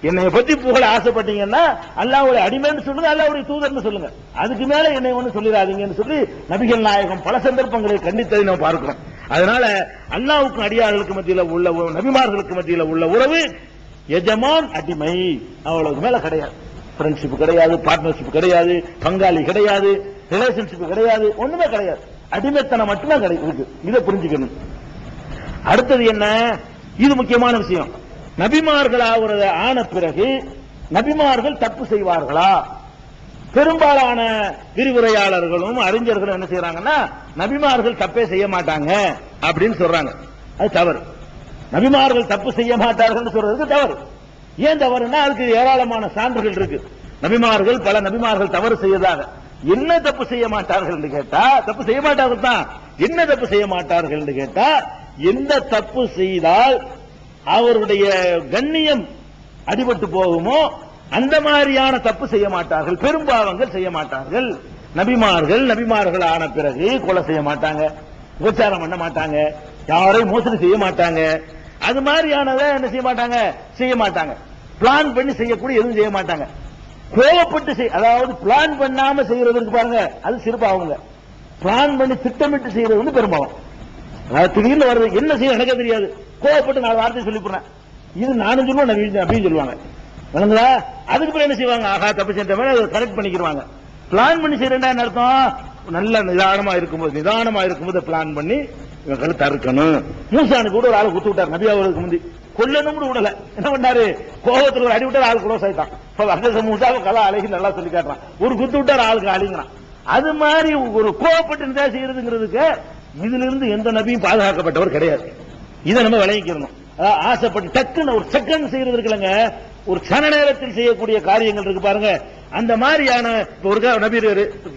என்னை பத்தி புகழ ஆசைப்பட்டீங்கன்னா அல்லாஹ்வுடைய அடிமைன்னு சொல்லுங்க, அல்லாஹ்வுடைய தூதர்னு சொல்லுங்க, அதுக்கு மேல என்னை ஒண்ணு சொல்லிடாதீங்கன்னு சொல்லி நபிகள் நாயகம் பல சந்தர்ப்பங்களை கண்டித்ததை நாம் பார்க்கிறோம். அதனால அல்லாஹ்வுக்கு அடியார்களுக்கு மத்தியில் உள்ள, நபிமார்களுக்கு மத்தியில் உள்ள உறவு எஜமான் அடிமை, அவ்வளவுக்கு மேல கிடையாது. ஃப்ரெண்ட்ஷிப் கிடையாது, பார்ட்னர்ஷிப் கிடையாது, பங்காளி கிடையாது, ரிலேஷன்ஷிப் கிடையாது, ஒண்ணுமே கிடையாது. அடிமைத்தனம் மட்டும்தான் இருக்கு. இதை புரிஞ்சுக்கணும். அடுத்தது என்ன, இது முக்கியமான விஷயம். நபிமார்கள் ஆன பிறகு நபிமார்கள் தப்பு செய்வார்களா? பெரும்பாலான விரிவுரையாளர்களும் அறிஞர்களும் என்ன செய்யறாங்கன்னா, நபிமார்கள் தப்பே செய்ய மாட்டாங்க அப்படின்னு சொல்றாங்க. அது தவறு. நபிமார்கள் தப்பு செய்ய மாட்டார்கள் சொல்றதுக்கு தவறு. ஏன் தவறுனா, அதுக்கு ஏராளமான சான்றுகள் இருக்கு. நபிமார்கள், பல நபிமார்கள் தவறு செய்யதாக. என்ன தப்பு செய்ய மாட்டார்கள் என்று கேட்டா, தப்பு செய்ய மாட்டார்கள் தான். என்ன தப்பு செய்ய மாட்டார்கள் என்று கேட்டா, எந்த தப்பு செய்தால் அவருடைய கண்ணியம் அடிபட்டு போகுமோ அந்த மாதிரியான தப்பு செய்ய மாட்டார்கள், பெரும்பாவங்கள் செய்ய மாட்டார்கள். நபிமார்கள் ஆன பிறகு கொலை செய்ய மாட்டாங்க, விபச்சாரம் பண்ண மாட்டாங்க, யாரையும் மோசடி செய்ய மாட்டாங்க, அது மாதிரியானதை என்ன செய்ய மாட்டாங்க. பிளான் பண்ணி செய்யக்கூடிய எதுவும் செய்ய மாட்டாங்க. கோவப்பட்டு அதாவது பிளான் பண்ணாம செய்யறதுக்கு பாருங்க, அது சிறுபாவங்க. பிளான் பண்ணி திட்டமிட்டு செய்யறது வந்து பெரும்பாவம். திடீர்னு வருது, என்ன செய்ய எனக்கு தெரியாது, கோவப்பட்டு 4 வார்த்தை சொல்லி போறேன், இது நானும் சொல்லுவேன் அப்படின்னு சொல்லுவாங்க. அதுக்கு பிறகு என்ன செய்வாங்க, ஆகா தப்பு செஞ்ச மாதிரி கரெக்ட் பண்ணிக்கிறாங்க. பிளான் பண்ணி செய்யறேன் அர்த்தம், நல்ல நிதானமா இருக்கும்போது பிளான் பண்ணி இவங்களை தடுக்கணும். மூசானுக்கு கூட ஒரு ஆள் குத்து விட்டார், நபி அவர்களுக்கு முந்தி கொல்லணும் கூட விடல. என்ன பண்ணாரு, கோபத்தில் ஒரு அடி விட்டார், ஆள் க்ளோஸ் ஆயிட்டான். மூசாவை கலா அழகி நல்லா சொல்லி காட்டுறான், ஒரு குத்து விட்டார் ஆளுக்கு அழிங்கிறான். அது மாதிரி ஒரு கோபப்பட்டு இருந்தா செய்யறதுங்கிறதுக்கு இதுல இருந்து எந்த நபியும் பாதுகாக்கப்பட்டவர் கிடையாது. இதை நம்ம விளங்கிக்கணும். ஆசைப்பட்டு டக்குன்னு ஒரு செகண்ட் செய்யறது இருக்குல்லங்க, ஒரு கன நேரத்தில் செய்யக்கூடிய காரியங்கள் இருக்கு பாருங்க. அந்த மாதிரியான ஒரு நபி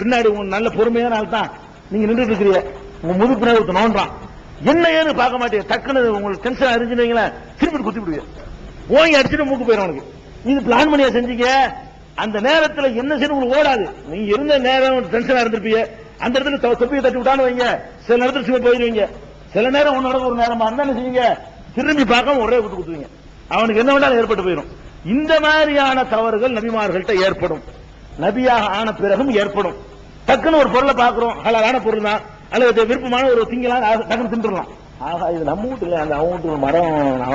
பின்னாடி நல்ல பொறுமையான ஆள் தான், நீங்க நின்று இருக்கிறீங்க, உங்க முது பின்னாடி நோன்றான், என்ன ஏன்னு பார்க்க மாட்டேங்க, டக்குன்னு உங்களுக்கு டென்ஷன் அறிஞ்சுனீங்களா திருப்பி குத்தி விடுவீங்க, ஓங்கி அடிச்சுட்டு மூக்கு போயிடும் உனக்கு. இது பிளான் பண்ணியா செஞ்சீங்க, அந்த நேரத்துல என்ன செய்யணும் உங்களுக்கு ஓடாது. நீங்க இருந்த நேரம் டென்ஷனா இருந்திருப்பீங்க, அந்த இடத்துல தொப்பியை தட்டி விட்டான்னு வைங்க, சில நேரத்தில் சும்மா போயிருவீங்க. சில நேரம் ஒன்னோட ஒரு நேரமா இருந்தா என்ன செய்வீங்க, திரும்பி பார்க்காம ஒரே விட்டு குத்துவீங்க, அவனுக்கு என்ன வேண்டாலும் ஏற்பட்டு போயிடும். இந்த மாதிரியான தவறுகள் நபிமார்கள்ட்ட ஏற்படும், நபியாக ஆன பிறகும் ஏற்படும். டக்குன்னு ஒரு பொருளை பாக்குறோம், ஹலாலான பொருள் தான் அல்லது விருப்பமான ஒரு திங்கலாம், டக்குன்னு தின்றுலாம். ஆகா இது நம்ம வீட்டுல அந்த அவங்க வீட்டு மரம்,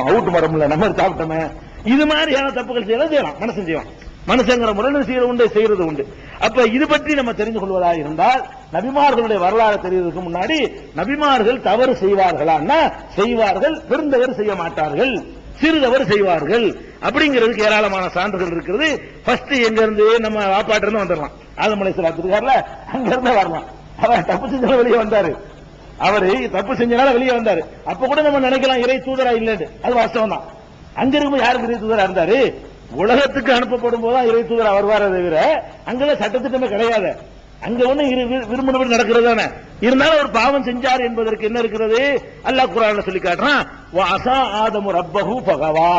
அவுட்டு மரம் இல்ல, நம்ம சாப்பிட்டோமே. இது மாதிரியான தப்புகள் செய்யலாம், மனசு செய்வோம், மனுஷங்கிற முறையில் செய்யறது உண்டு. அப்ப இது பற்றி நம்ம தெரிந்து கொள்வதாக இருந்தால், நபிமார்களுடைய வரலாறு தெரிவதற்கு முன்னாடி நபிமார்கள் தவறு செய்வார்களா, செய்வார்கள், பெருந்தவறு செய்ய மாட்டார்கள், சிறுதவறு செய்வார்கள் அப்படிங்கிறதுக்கு ஏராளமான சான்றுகள் இருக்கிறது. ஃபர்ஸ்ட் எங்க இருந்து நம்ம வாப்பாட்டு இருந்து வந்துடலாம். ஆதம் அலைஹிஸ்ஸலாம் இருக்கார்ல, அங்க இருந்து வரலாம். அவர் தப்பு செஞ்சாலும் வெளியே வந்தாரு, அவரு தப்பு செஞ்சனால வெளியே வந்தாரு. அப்ப கூட நம்ம நினைக்கலாம் இறை தூதரா இல்லைன்னு, அது வாஸ்தவம் தான். அங்க இருக்கும் யாருக்கு இறை தூதரா இருந்தாரு, உலகத்துக்கு அனுப்பப்படும் போதுதான் இறை தூதரா வருவாரே தவிர அங்கெல்லாம் சட்டத்திட்டமே கிடையாது. அங்க ஒண்ணு விரும்பினபடி நடக்கிறது தானே. இருந்தாலும் ஒரு பாவம் செஞ்சார் என்பதற்கு என்ன இருக்கிறது, அல்லாஹ் குர்ஆன்ல சொல்லி காட்டுறான், வஅஸா ஆதமு ரப்பஹு ஃபகவா.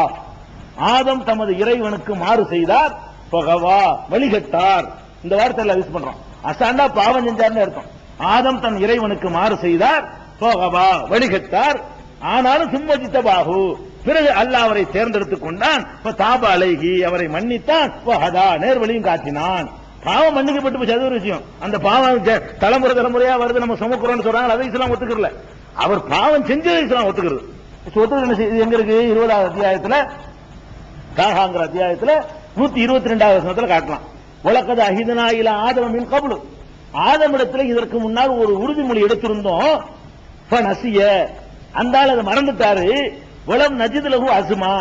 ஆதம் தமது இறைவனுக்கு மாறு செய்தார், ஃபகவா வழிகட்டார். இந்த வார்த்தை எல்லாம் யூஸ் பண்றோம். அசாண்டா பாவம் செஞ்சார்னு அர்த்தம். ஆதம் தன் இறைவனுக்கு மாறு செய்தார், ஃபகவா வழிகட்டார். ஆனாலும் சும்மஜித்த பாகு, பிறகு அல்லாஹ் அவரை தேர்ந்தெடுத்துக் கொண்டான், தாப அலைஹி அவரை மன்னித்தான், வஹதா நேர்வழியும் காட்டினான். பாவம் மன்னிக்கப்பட்டு போச்சு, அது ஒரு விஷயம். அந்த பாவம் தலைமுறையா வருது, நம்ம சுமக்கிறோம்னு சொல்றாங்க, அதை இஸ்லாம் ஒத்துக்கல. அவர் பாவம் செஞ்சதை இஸ்லாம் ஒத்துக்கிறது. எங்க இருக்கு, 20வது அத்தியாயத்துல, தாஹாங்கிற அத்தியாயத்துல 122வது வசனத்துல காட்டலாம். வலக்கத் அஹிதனா இலா ஆதம மின் கப்லு, ஆதமிடத்துல இதற்கு முன்னால் ஒரு உறுதிமொழி எடுத்திருந்தோம், ஃபனசிய அந்த ஆள் அதை மறந்துட்டாரு, வலம் நஜித் லஹு அஸ்மா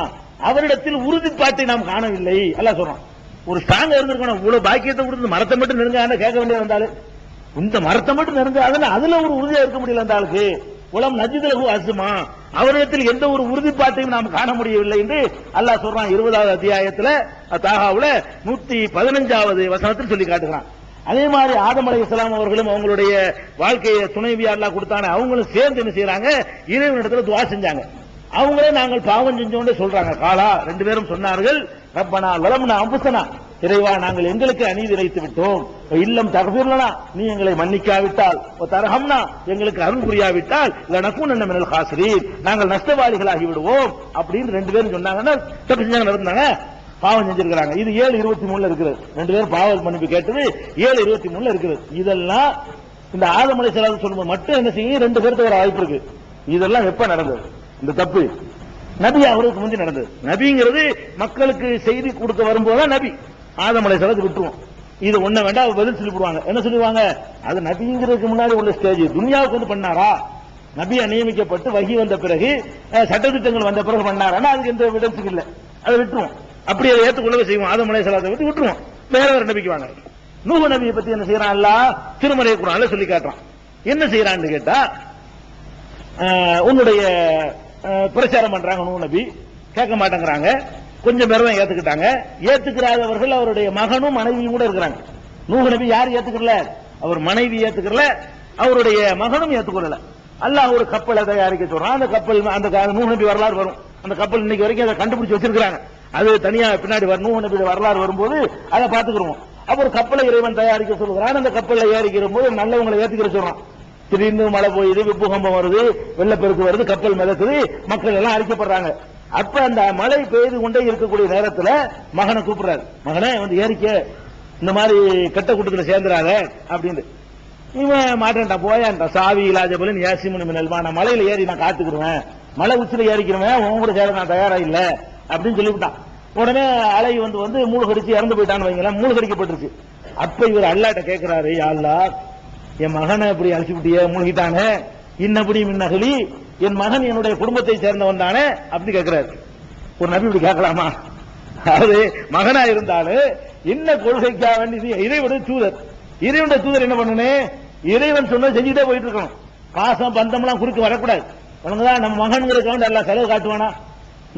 அவரிடத்தில் உறுதிப்பாட்டை நாம் காணவில்லை. அல்லாஹ் சொல்றான், ஒரு ஸ்ட்ராங்கா இருந்திருக்கணும், இவ்வளவு பாக்கியத்தை கொடுத்து மரத்தை மட்டும் நெருங்க கேட்க வேண்டிய வந்தாலும், இந்த மரத்தை மட்டும் நெருங்க அதுல ஒரு உறுதியா இருக்க முடியல அந்த ஆளுக்கு. உலம் நஜிதலகு அஸ்மா அவரிடத்தில் எந்த ஒரு உறுதிப்பாட்டையும் நாம் காண முடியவில்லை என்று அல்லாஹ் சொல்றான் 20வது அத்தியாயத்துல தாகாவுல 115வது வசனத்தில் சொல்லி காட்டுகிறான். அதே மாதிரி ஆதம் அலைஹிஸ்ஸலாம் அவர்களும் அவங்களுடைய வாழ்க்கையை துணைவியா அல்லாஹ் கொடுத்தானே, அவங்களும் சேர்ந்து என்ன செய்யறாங்க, இறைவனிடத்துல துஆ செஞ்சாங்க. அவங்களே நாங்கள் பாவம் செஞ்சோன்னு சொல்றாங்க. காலா ரெண்டு பேரும் சொன்னார்கள், ரப்பனா வலம்னா அம்புசனா, இறைவா நாங்கள் எங்களுக்கு அநீதி இழைத்து விட்டோம், இல்லம் தக்ஃபிர்லனா நீ எங்களை மன்னிக்காவிட்டால், தர்ஹம்னா எங்களுக்கு அருள் புரியாவிட்டால், லனகுனன்ன மினல் காசிரீன் நாங்கள் நஷ்டவாளிகளாகி விடுவோம் அப்படின்னு ரெண்டு பேரும் சொன்னாங்கன்னா தப்பு செஞ்சாங்க, நடந்தாங்க, பாவம் செஞ்சிருக்காங்க. இது 7:23 இருக்கிறது. ரெண்டு பேரும் பாவ மன்னிப்பு கேட்டது 7:23 இருக்கிறது. இதெல்லாம் இந்த ஆதம் அலைஹிஸ்ஸலாம் சொல்லும்போது மட்டும் என்ன செய்யும், ரெண்டு பேருக்கு ஒரு வாய்ப்பு இருக்கு. இதெல்லாம் எப்ப நடந்தது இந்த தப்பு? நபி அவருக்கு முந்தி நடந்தது. நபிங்கிறது மக்களுக்கு செய்தி கொடுக்க வரும்போதுதான் நபி. ஆதம் அலைஹிஸ்ஸலாத்தை விட்டுருவோம், இது ஒண்ணு வேண்டாம் பதில் சொல்லி போடுவாங்க. என்ன சொல்லுவாங்க, அது நபிங்கிறதுக்கு முன்னாடி உள்ள ஸ்டேஜ். துனியாவுக்கு வந்து பண்ணாரா, நபியா நியமிக்கப்பட்டு வகி வந்த பிறகு சட்டத்திட்டங்கள் வந்த பிறகு பண்ணாரா, அதுக்கு எந்த விடத்துக்கு இல்லை, அதை விட்டுருவோம். அப்படி அதை ஏற்றுக்கொள்ளவே செய்வோம். ஆதம் அலைஹிஸ்ஸலாத்தை விட்டு விட்டுருவோம், வேற வேற நபிக்கு வாங்க. நூஹ் நபியை பத்தி என்ன செய்யறான் அல்லாஹ் திருமறை குர்ஆன்ல சொல்லி காட்டுறான். என்ன செய்யறான்னு கேட்டா, உன்னுடைய பிரச்சாரம் பண்றாங்க நூஹ் நபி, கேட்க மாட்டேங்கிறாங்க. கொஞ்சம் பேர் தான் ஏத்துக்கிட்டாங்க. ஏத்துக்கிறாதவர்கள் அவருடைய மகனும் மனைவியும் கூட இருக்கிறாங்க. நூஹ் நபி யார் ஏத்துக்கல, அவர் மனைவி ஏத்துக்கல, அவருடைய மகனும் ஏத்துக்கொள்ளல. அல்லாஹ் ஒரு கப்பலை தயாரிக்க சொல்றான். அந்த கப்பல் அந்த நூஹ் நபி வரலாறு வரும். அந்த கப்பல் இன்னைக்கு வரைக்கும் அதை கண்டுபிடிச்சு வச்சிருக்காங்க. அது தனியா பின்னாடி நூஹ் நபி வரலாறு வரும்போது அதை பாத்துக்கிறோம். அப்புறம் கப்பலை இறைவன் தயாரிக்க சொல்லுகிறான். அந்த கப்பல்ல ஏறிக்கிற போது நல்லவங்களை ஏத்துக்கிற சொல்றான். திடீர்னு மழை போயுது, பூகம்பம் வருது, வெள்ளப்பெருக்கு வருது, கப்பல் மிதக்குது, மக்கள் எல்லாம் அழிக்கப்படுறாங்க. அப்ப அந்த மழை பெய்து கொண்டே இருக்கக்கூடிய நேரத்தில் மகனை கூப்பிடுறாரு, மகனே வந்து ஏறிக்க, இந்த மாதிரி கெட்ட கூட்டத்தில் சேர்ந்துறாங்க அப்படின்னு. இவன் மாட்டேன்டா, போயான்டா, சாவி இலாஜபலன் யாசிமுன் மினல் மா, நான் மலையில ஏறி நான் காத்துக்கிடுவேன், மலை உச்சில ஏறிக்கிறவன் உன் கூட சேர நான் தயாரா இல்ல அப்படின்னு சொல்லிவிட்டான். உடனே அலை வந்து மூழ்கடிச்சு இறந்து போயிட்டான்னு வைங்களேன், மூழ்கடிக்கப்பட்டுருச்சு. அப்ப இவர் அல்லாட்ட கேட்கிறாரு, யா அல்லாஹ் என் மகனை இப்படி அழிச்சு விட்டிய, மூழ்கிட்டானே, இன்னபடி மின்னகலி, என் மகன் என்னுடைய குடும்பத்தை சேர்ந்தவன் தானே அப்படி கேட்கிறாரு. ஒரு நபி இப்படி கேட்கலாமா? அது மகனா இருந்தாலும் என்ன கொள்கைக்காக வேண்டியது, இறைவனுடைய தூதர். இறைவனுடைய தூதர் என்ன பண்ணனே, இறைவன் சொன்ன செஞ்சுட்டே போயிட்டு இருக்கணும். பாசம் பந்தம் எல்லாம் குறுக்க வரக்கூடாது. உனக்குதான் நம்ம மகன்களுக்கு வந்து எல்லாம் செலவு காட்டுவானா,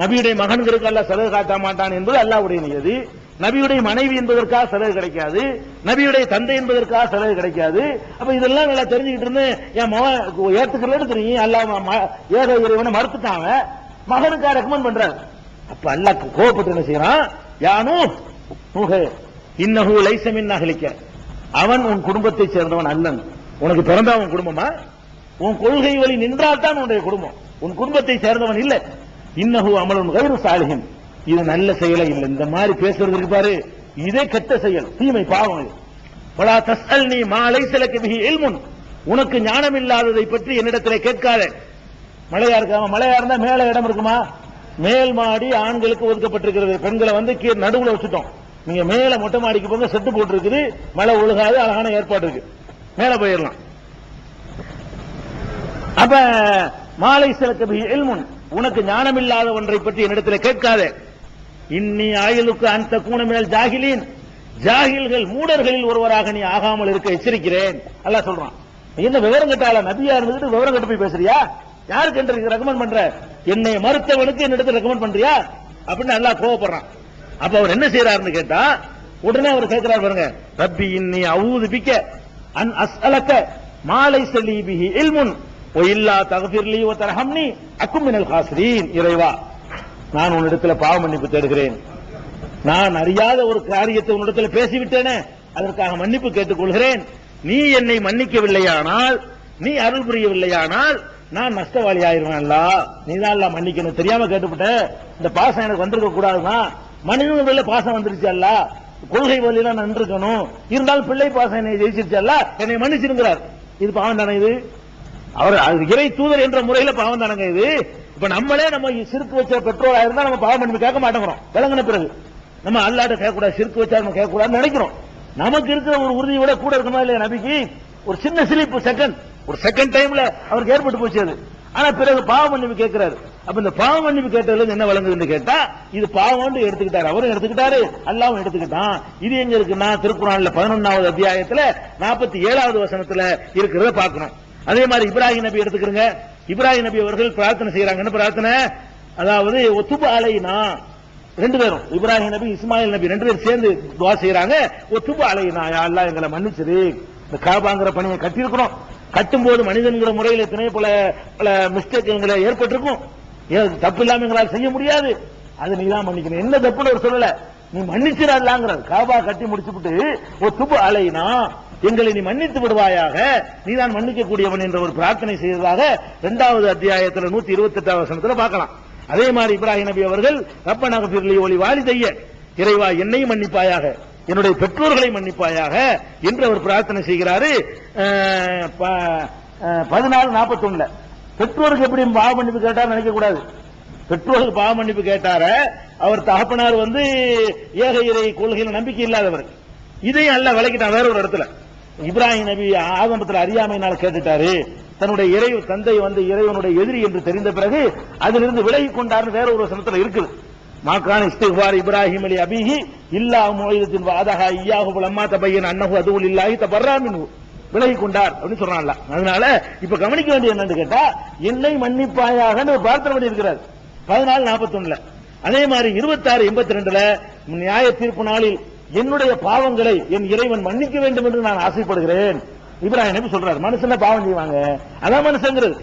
நபியுடைய மகன்களுக்கு எல்லாம் செலவு காட்ட மாட்டான் என்பது அல்லாஹ்வுடைய நியதி. நபியுடைய மனைவி என்பதற்காக செலவு கிடைக்காது, நபியுடைய தந்தை என்பதற்காக செலவு கிடைக்காது. அப்ப இதெல்லாம் நல்லா தெரிஞ்சுக்கிட்டு இருந்து என் மகன் ஏத்துக்கிறேன்னு தெரியும், அல்லாஹ் ஏக இறைவனை மறுத்துட்டாங்க, மகனுக்காக ரெக்கமெண்ட் பண்றாரு. அப்ப அல்லாஹ் கோபப்பட்டு என்ன செய்யறான், யானு நூஹே இன்னஹு லைஸ மின் அஹ்லிக, அவன் உன் குடும்பத்தை சேர்ந்தவன் அல்லன். உனக்கு பிறந்தா உன் குடும்பமா? உன் கொள்கை வழி நின்றால் தான் உன்னுடைய குடும்பம், உன் குடும்பத்தை சேர்ந்தவன் இல்ல. இன்னஹு அமலுன் கைரு சாலிஹின், இது நல்ல செயலே இல்லை. இந்த மாதிரி பேசுறதுக்கு பாரு, இதே கெட்ட செயல், தீமை, பாவம். வலா தஸ்அல்னி மா லைஸ லக பிஹி இல்முன், உனக்கு ஞானம் இல்லாததை பற்றி என்னிடத்திலே கேட்காதே. மலையா இருக்காம, மலையா இருந்தா மேல இடம் இருக்குமா? மேல் மாடி ஆண்களுக்கு ஒதுக்கப்பட்டிருக்கிறது, பெண்களை வந்து நடுவுல வச்சுட்டோம். நீங்க மேல மொட்டை மாடிக்கு போங்க, செட்டு போட்டு இருக்குது, மழை ஒழுகாது, அழகான ஏற்பாடு இருக்கு, மேல போயிடலாம். அப்ப மாலை சிலக்கு இல்முன், உனக்கு ஞானம் இல்லாத ஒன்றை பற்றி என்னிடத்தில் கேட்காதே. இன்னி ஆயுளுக்கு அந்த கூணமினல் ஜாகிலீன், ஜாகில்கள் மூடர்களில் ஒருவராக நீ ஆகாமல் இருக்க எச்சரிக்கிறேன். அல்லாஹ் சொல்றான். என்ன விவரம் கட்டால, நபியா இருந்துட்டு விவரம் கட்டு போய் பேசுறியா? யாருக்கு என்று ரெக்கமெண்ட் பண்ற? என்னை மறுத்தவனுக்கு என்னிடத்தில் ரெக்கமெண்ட் பண்றியா அப்படின்னு அல்லாஹ் கோவப்படுறான். அப்ப அவர் என்ன செய்யறாருன்னு கேட்டா, உடனே அவர் கேட்கிறார் பாருங்க, ரப்பி இன்னி அஊது பிக்க அன் அஸ்அலக மா லைஸ லீ பிஹி இல்முன் வ இல்லா தக்ஃபிர் லீ வ தர்ஹம்னி அகும் மினல் காசிரீன். இறைவா, நான் உன்னிடத்தில் பாவ மன்னிப்பு தேடுகிறேன். நான் அறியாத ஒரு காரியத்தை உன்னிடத்தில் பேசிவிட்டேனே, அதற்காக மன்னிப்பு கேட்டுக் கொள்கிறேன். நீ என்னை மன்னிக்கவில்லையானால், நீ அருள் புரியவில்லையானால் நான் நஷ்டவாளி ஆயிருவேன். நீ தான் மன்னிக்கணும், தெரியாம கேட்டுவிட்ட. இந்த பாசம் எனக்கு வந்திருக்க கூடாதுதான். மனிதன் பாசம் வந்துருச்சு அல்ல, கொள்கை வழியில நான் நின்றுக்கணும். இருந்தாலும் பிள்ளை பாசம் என்னை ஜெயிச்சிருச்சு அல்ல, என்னை மன்னிச்சிருக்கிறார். இது பாவம் தானே? இது அவர் இறை தூதர் என்ற முறையில பாவம் தானங்க இது. இப்ப நம்மளே நம்ம சிறுக்கு வச்ச பெற்றோரா இருந்தா நம்ம பாவம் மன்னிப்பு கேட்க மாட்டேங்கிறோம். விளங்கின பிறகு நம்ம அல்லாட்ட கேட்கக்கூடாது, சிறுக்கு வச்சா நம்ம கேட்கக்கூடாதுன்னு நினைக்கிறோம். நமக்கு இருக்கிற ஒரு உறுதியை விட கூட இருக்குமா இல்லையா? நபிக்கு ஒரு சின்ன சிலிப்பு செகண்ட், ஒரு செகண்ட் டைம்ல அவருக்கு ஏற்பட்டு போச்சு அது. ஆனா பிறகு பாவ மன்னிப்பு கேட்கிறாரு. அப்ப இந்த பாவ மன்னிப்பு கேட்டதுல என்ன விளங்குதுன்னு கேட்டா, இது பாவம் எடுத்துக்கிட்டாரு, அவரும் எடுத்துக்கிட்டாரு, அல்லாஹ்வும் எடுத்துக்கிட்டான். இது எங்க இருக்குன்னா திருக்குர்ஆன்ல 11வது அத்தியாயத்துல 47வது வசனத்துல இருக்கிறத பார்க்கணும். அதே மாதிரி இப்ராஹிம் நபி எடுத்துக்கிறங்க. இப்ராஹிம் நபி அவர்கள் பிரார்த்தனை செய்யறாங்க. என்ன பிரார்த்தனை? அதாவது ஒத்துபு அலைனா, ரெண்டு பேரும் இப்ராஹிம் நபி இஸ்மாயில் நபி ரெண்டு பேரும் சேர்ந்து துஆ செய்யறாங்க. ஒத்துபு அலைனா, யா அல்லாஹ் எங்களை மன்னிச்சிரு. இந்த காபாங்கிற பணியை கட்டியிருக்கிறோம், கட்டும்போது மனிதன்கிற முறையில் எத்தனை பல மிஸ்டேக்குகளை ஏற்பட்டிருக்கும், தப்பு இல்லாம எங்களால் செய்ய முடியாது, அது நீ தான் மன்னிக்கணும். என்ன தப்புன்னு ஒரு சொல்லல, நீ மன்னிச்சிடலாங்கிறார். காபா கட்டி முடிச்சுட்டு ஒத்துபு அலைனா, எங்களை நீ மன்னித்து விடுவாயாக, நீதான் மன்னிக்க கூடியவன் என்ற ஒரு பிரார்த்தனை செய்ததாக 2வது அத்தியாயத்தில் 128வது வசனத்துல பார்க்கலாம். அதே மாதிரி இப்ராஹிம் நபி அவர்கள் ரப்பனா ஃபிர் லி வலி வாலிதைய, இறைவா என்னை மன்னிப்பாயாக, என்னுடைய பெற்றோர்களை மன்னிப்பாயாக என்று அவர் பிரார்த்தனை செய்கிறாரு. 14:41 பெற்றோருக்கு எப்படி பாவ மன்னிப்பு கேட்டார் நினைக்க கூடாது. பெற்றோருக்கு பாவ மன்னிப்பு கேட்டார, அவர் தகப்பனார் வந்து ஏக இறை கொள்கையில் நம்பிக்கை இல்லாதவர். இதையும் அல்ல விளக்கிட்டான் வேற ஒரு இடத்துல. இப்ராஹிம் நபி ஆரம்பத்தில் அறியாமையினால கேட்டுட்டாரு, தன்னுடைய இறை தந்தை வந்து இறைவனுடைய எதிரி என்று தெரிந்த பிறகு அதிலிருந்து விலகி கொண்டார்னு வேற ஒரு வசனத்தில் இருக்குது. மாகான இஸ்திக்பார் இப்ராஹிம் அலி அபிஹி இல்லா முஹைதத்தின் வாதஹா இய்யாஹு லம்மா தபையன அன்னஹு அதுல் இல்லாஹி தபர்ரா மின்ஹு, விலகி கொண்டார் அப்படின்னு சொல்றான்ல. அதனால இப்ப கவனிக்க வேண்டிய என்னன்னு கேட்டா, என்னை மன்னிப்பாயாகன்னு ஒரு பிரார்த்தனை பண்ணி இருக்கிறார் 14:41. அதே மாதிரி 26:82 நியாய தீர்ப்பு நாளில் என்னுடைய பாவங்களை என் இறைவன் மன்னிக்க வேண்டும் என்று நான் ஆசைப்படுகிறேன் இப்ராஹிம் நபி சொல்றாரு. மனுஷன பாவம் செய்வாங்க, அதான் மனுஷங்கிறது.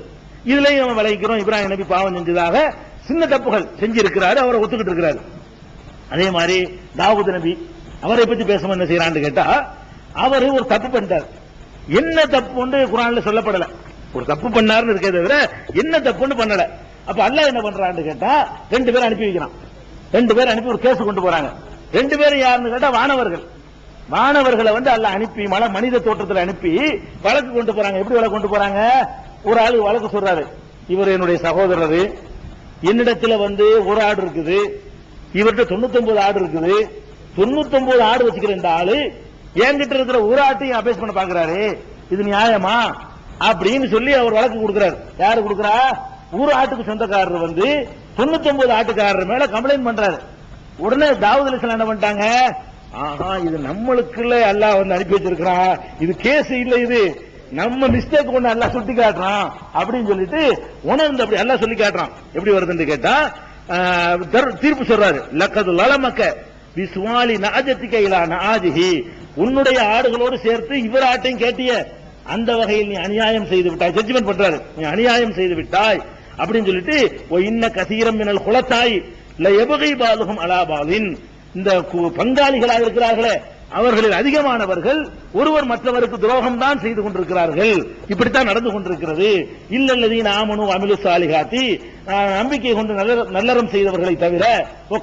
இதுலயும் நம்ம விளைக்கிறோம், இப்ராஹிம் நபி பாவம் செஞ்சதாக சின்ன தப்புகள் செஞ்சிருக்கிறாரு, அவரை ஒத்துக்கிட்டு இருக்கிறாரு. அதே மாதிரி தாவூத் நபி, அவரை பத்தி பேசணும் என்ன செய்யறான்னு கேட்டா, அவரு ஒரு தப்பு பண்ணிட்டார். என்ன தப்பு குர்ஆன்ல சொல்லப்படல, ஒரு தப்பு பண்ணாருன்னு இருக்கே தவிர என்ன தப்புன்னு பண்ணல. அப்ப அல்லாஹ் என்ன பண்றான்னு கேட்டா, 2 பேர் அனுப்பி வைக்கிறான். 2 பேர் அனுப்பி ஒரு கேஸ் கொண்டு போறாங்க. 2 பேரும் யாருன்னு கேட்டா வானவர்கள். வானவர்களை வந்து அல்லாஹ் அனுப்பி மனித தோற்றத்தில் அனுப்பி வழக்கு கொண்டு போறாங்க. எப்படி வழக்கு கொண்டு போறாங்க? ஒரு ஆளு வழக்கு சொல்றாரு, இவர் என்னுடைய சகோதரர், என்னிடத்துல வந்து ஒரு ஆடு இருக்குது, இவர்கிட்ட 99 ஆடு இருக்குது, 99 ஆடு வச்சுக்கிற இந்த ஆளு என்கிட்ட இருக்கிற ஒரு ஆட்டையும் அபேஸ் பண்ண பாக்குறாரு, இது நியாயமா அப்படின்னு சொல்லி அவர் வழக்கு கொடுக்கிறார். யாரு கொடுக்கிறா? ஒரு ஆட்டுக்கு சொந்தக்காரர் வந்து 99 ஆட்டுக்காரர் மேல கம்ப்ளைண்ட் பண்றாரு. உடனே தாவூத் அலைஹிஸ்ஸலாம் என்ன பண்ணிட்டாங்க, ஆஹா இது நம்மளுக்குள்ள அல்லாஹ் வந்து அனுப்பி வச்சிருக்கிறான், இது கேஸ் இல்ல, இது நம்ம மிஸ்டேக் ஒண்ணு அல்லாஹ் சுட்டி காட்டுறான் அப்படின்னு சொல்லிட்டு உணர்ந்து அப்படி அல்லாஹ் சொல்லி காட்டுறான். எப்படி வருதுன்னு கேட்டா, தீர்ப்பு சொல்றாரு, லக்கது லலமக்க பிஸ்வாலி நஅஜதிக இலா நஆஜிஹி, உன்னுடைய ஆடுகளோடு சேர்த்து இவர் ஆட்டையும் கேட்டிய, அந்த வகையில் நீ அநியாயம் செய்து விட்டாய். ஜட்ஜ்மென்ட் பண்றாரு, நீ அநியாயம் செய்து விட்டாய் அப்படின்னு சொல்லிட்டு, ஓ இன்ன கசீரம் மினல் குலத்தாய் ல யபகி பாலுஹும் அலா பாலின், இந்த பங்காளிகளாக இருக்கிறார்களே அவர்களில் அதிகமானவர்கள் ஒருவர் மற்றவருக்கு துரோகம் தான் செய்து கொண்டிருக்கிறார்கள். இப்படித்தான் நடந்து கொண்டிருக்கிறது. இல்லல்லதீன ஆமனு அமிலு சாலிகாத்தி, நம்பிக்கை கொண்டு நல்லறம் செய்தவர்களை தவிர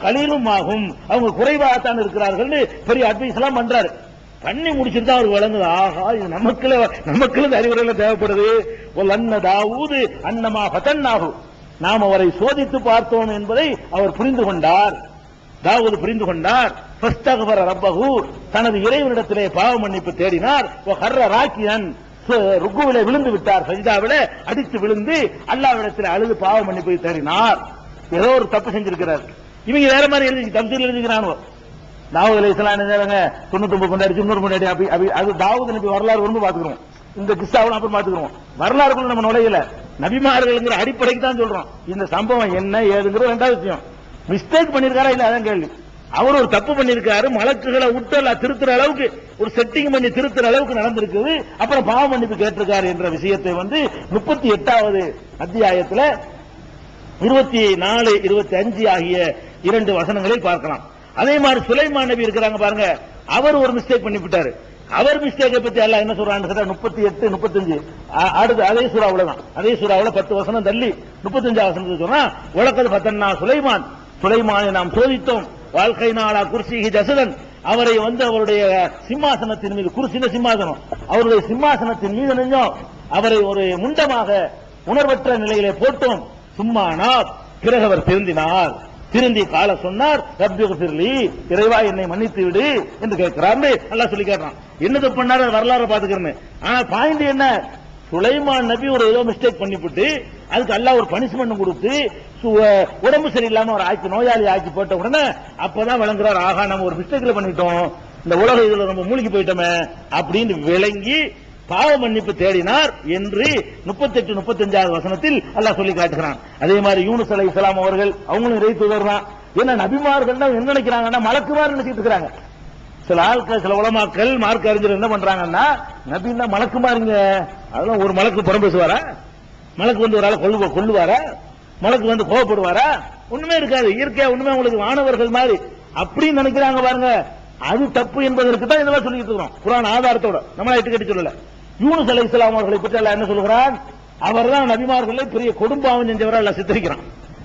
கலீலும் ஆகும், அவங்க குறைவாகத்தான் இருக்கிறார்கள். பெரிய அட்வைஸ் எல்லாம் பண்றாரு. பண்ணி முடிச்சிட்டு தான் அவர் வழங்குது. ஆஹா, இது நமக்குள்ள அறிவுரைகள் தேவைப்படுது. அன்ன தாவூது அன்னமா ஃபதன்னாஹு, நாம் அவரை சோதித்து பார்த்தோம் என்பதை அவர் புரிந்து கொண்டார். தாவூது புரிந்து கொண்டார். ஃபஸ்தக்பர ரப்பஹு, தனது இறைவனிடத்திலே பாவ மன்னிப்பு தேடினார். வஹர்ர ராக்கியன், ருக்குவிலே விழுந்து விட்டார், சஜிதாவிலே அடித்து விழுந்து அல்லாஹ்விடத்திலே அழுது பாவ மன்னிப்பு தேடினார். ஏதோ ஒரு தப்பு செஞ்சிருக்கிறார். இவங்க வேற மாதிரி எழுதி தப்சீல் எழுதிக்கிறானோ. தாவூத் அலைஹிஸ்ஸலாம் என்ன 99 கொண்டாடி 100 கொண்டாடி அது தாவூத் நபி வரலாறு ஒன்று பாத்துக்கிறோம். இந்த கிஸ்ஸாவும் அப்புறம் பாத்துக்கிறோம். வரலாறுக்குள்ள நம்ம நுழையல, நபிமார்கள்ங்கிற அடிப்படைக்கு தான் சொல்றோம். இந்த சம்பவம் என்ன ஏதுங்கிற ரெண்டாவது விஷயம். மிஸ்டேக் பண்ணிருக்காரா இல்ல அதான் கேள்வி. அவர் ஒரு தப்பு பண்ணிருக்காரு, மலக்குகளை விட்டு திருத்துற அளவுக்கு ஒரு செட்டிங் பண்ணி திருத்துற அளவுக்கு நடந்திருக்குது. அப்புறம் பாவ மன்னிப்பு கேட்டிருக்காரு என்ற விஷயத்தை 38வது அத்தியாயத்துல 24, 25 ஆகிய 2 வசனங்களில் பார்க்கலாம். அதே மாதிரி சுலைமான் நபி இருக்கிறாங்க பாருங்க, அவர் ஒரு மிஸ்டேக் பண்ணி விட்டாரு. அவர் மிஸ்டேக்கை பத்தி அல்லாஹ் என்ன சொல்றான்னு 38, 35 அடுத்து அதே சூறாவுல தான், அதே சூறாவுல 10 வசனம் தள்ளி 35 வசனத்தை சொன்னா, உலகது பத்தன்னா சுலைமானை நாம் சோதித்தோம், வாழ்க்கை நாளா குர்சிஹி ஜசதன், அவரை அவருடைய சிம்மாசனத்தின் மீது, குர்சின சிம்மாசனம், அவருடைய சிம்மாசனத்தின் மீது நெஞ்சோம், அவரை ஒரு முண்டமாக உணர்வற்ற நிலையிலே போட்டோம். சும்மானா, பிறகு அவர் திருந்தினார். திருந்தி கால சொன்னார், ரப்பிக்ஃபிர்லி, இறைவா என்னை மன்னித்து விடு என்று கேட்கிறார். அல்லாஹ் சொல்லி கேட்கிறான். என்னது பண்ணாரு வரலாறு பாத்துக்கிறேன். ஆனா பாயிண்ட் என்ன, சுலைமான் நபி ஒரு ஏதோ மிஸ்டேக் பண்ணிவிட்டு அதுக்கு அல்லாஹ் ஒரு பனிஷ்மெண்ட் கொடுத்து உடம்பு சரியில்லாம ஒரு ஆக்கி நோயாளி ஆக்கி போட்ட உடனே அப்பதான் விளங்குறார், ஆகா நம்ம ஒரு மிஸ்டேக்ல பண்ணிட்டோம், இந்த உலக இதுல நம்ம மூழ்கி போயிட்டோமே அப்படின்னு விளங்கி பாவ மன்னிப்பு தேடினார் என்று 38, 35 வசனத்தில் அல்லாஹ் சொல்லி காட்டுகிறான். அதே மாதிரி யூனுஸ் அலைஹிஸ்ஸலாம் அவர்கள், அவங்களும் இறை தூதர் தான். ஏன்னா நபிமார்கள் என்ன நினைக்கிறாங்கன்னா மலக்குமார் நினைச்சிட்டு இருக்காங்க. சில ஆட்கள், சில உலமாக்கள், மார்க்க அறிஞர் என்ன பண்றாங்கன்னா, நபின்னா மலக்குமாருங்க, அதெல்லாம் ஒரு மலக்கு புறம் பேசுவாரா, மலக்கு ஒரு ஆளை கொல்லுவாரா, மலக்கு கோவப்படுவாரா, ஒண்ணுமே இருக்காது. இயற்கையா ஒண்ணுமே உங்களுக்கு வானவர்கள் மாதிரி அப்படின்னு நினைக்கிறாங்க பாருங்க. அது தப்பு என்பதற்கு தான் இதெல்லாம் சொல்லிட்டு இருக்கிறோம், குர்ஆன் ஆதாரத்தோட. நம்மளா இட்டுக்கட்டி சொல்லல. யூனுஸ் அலைஹிஸ்ஸலாம் அவர்களை பற்றி அல்லாஹ் என்ன சொல்கிறான், அவர்தான் நபிமார்களை பெரிய கொடும்பாவம் செஞ்சவரை அல்லாஹ் சித்தரிக்கிறான்.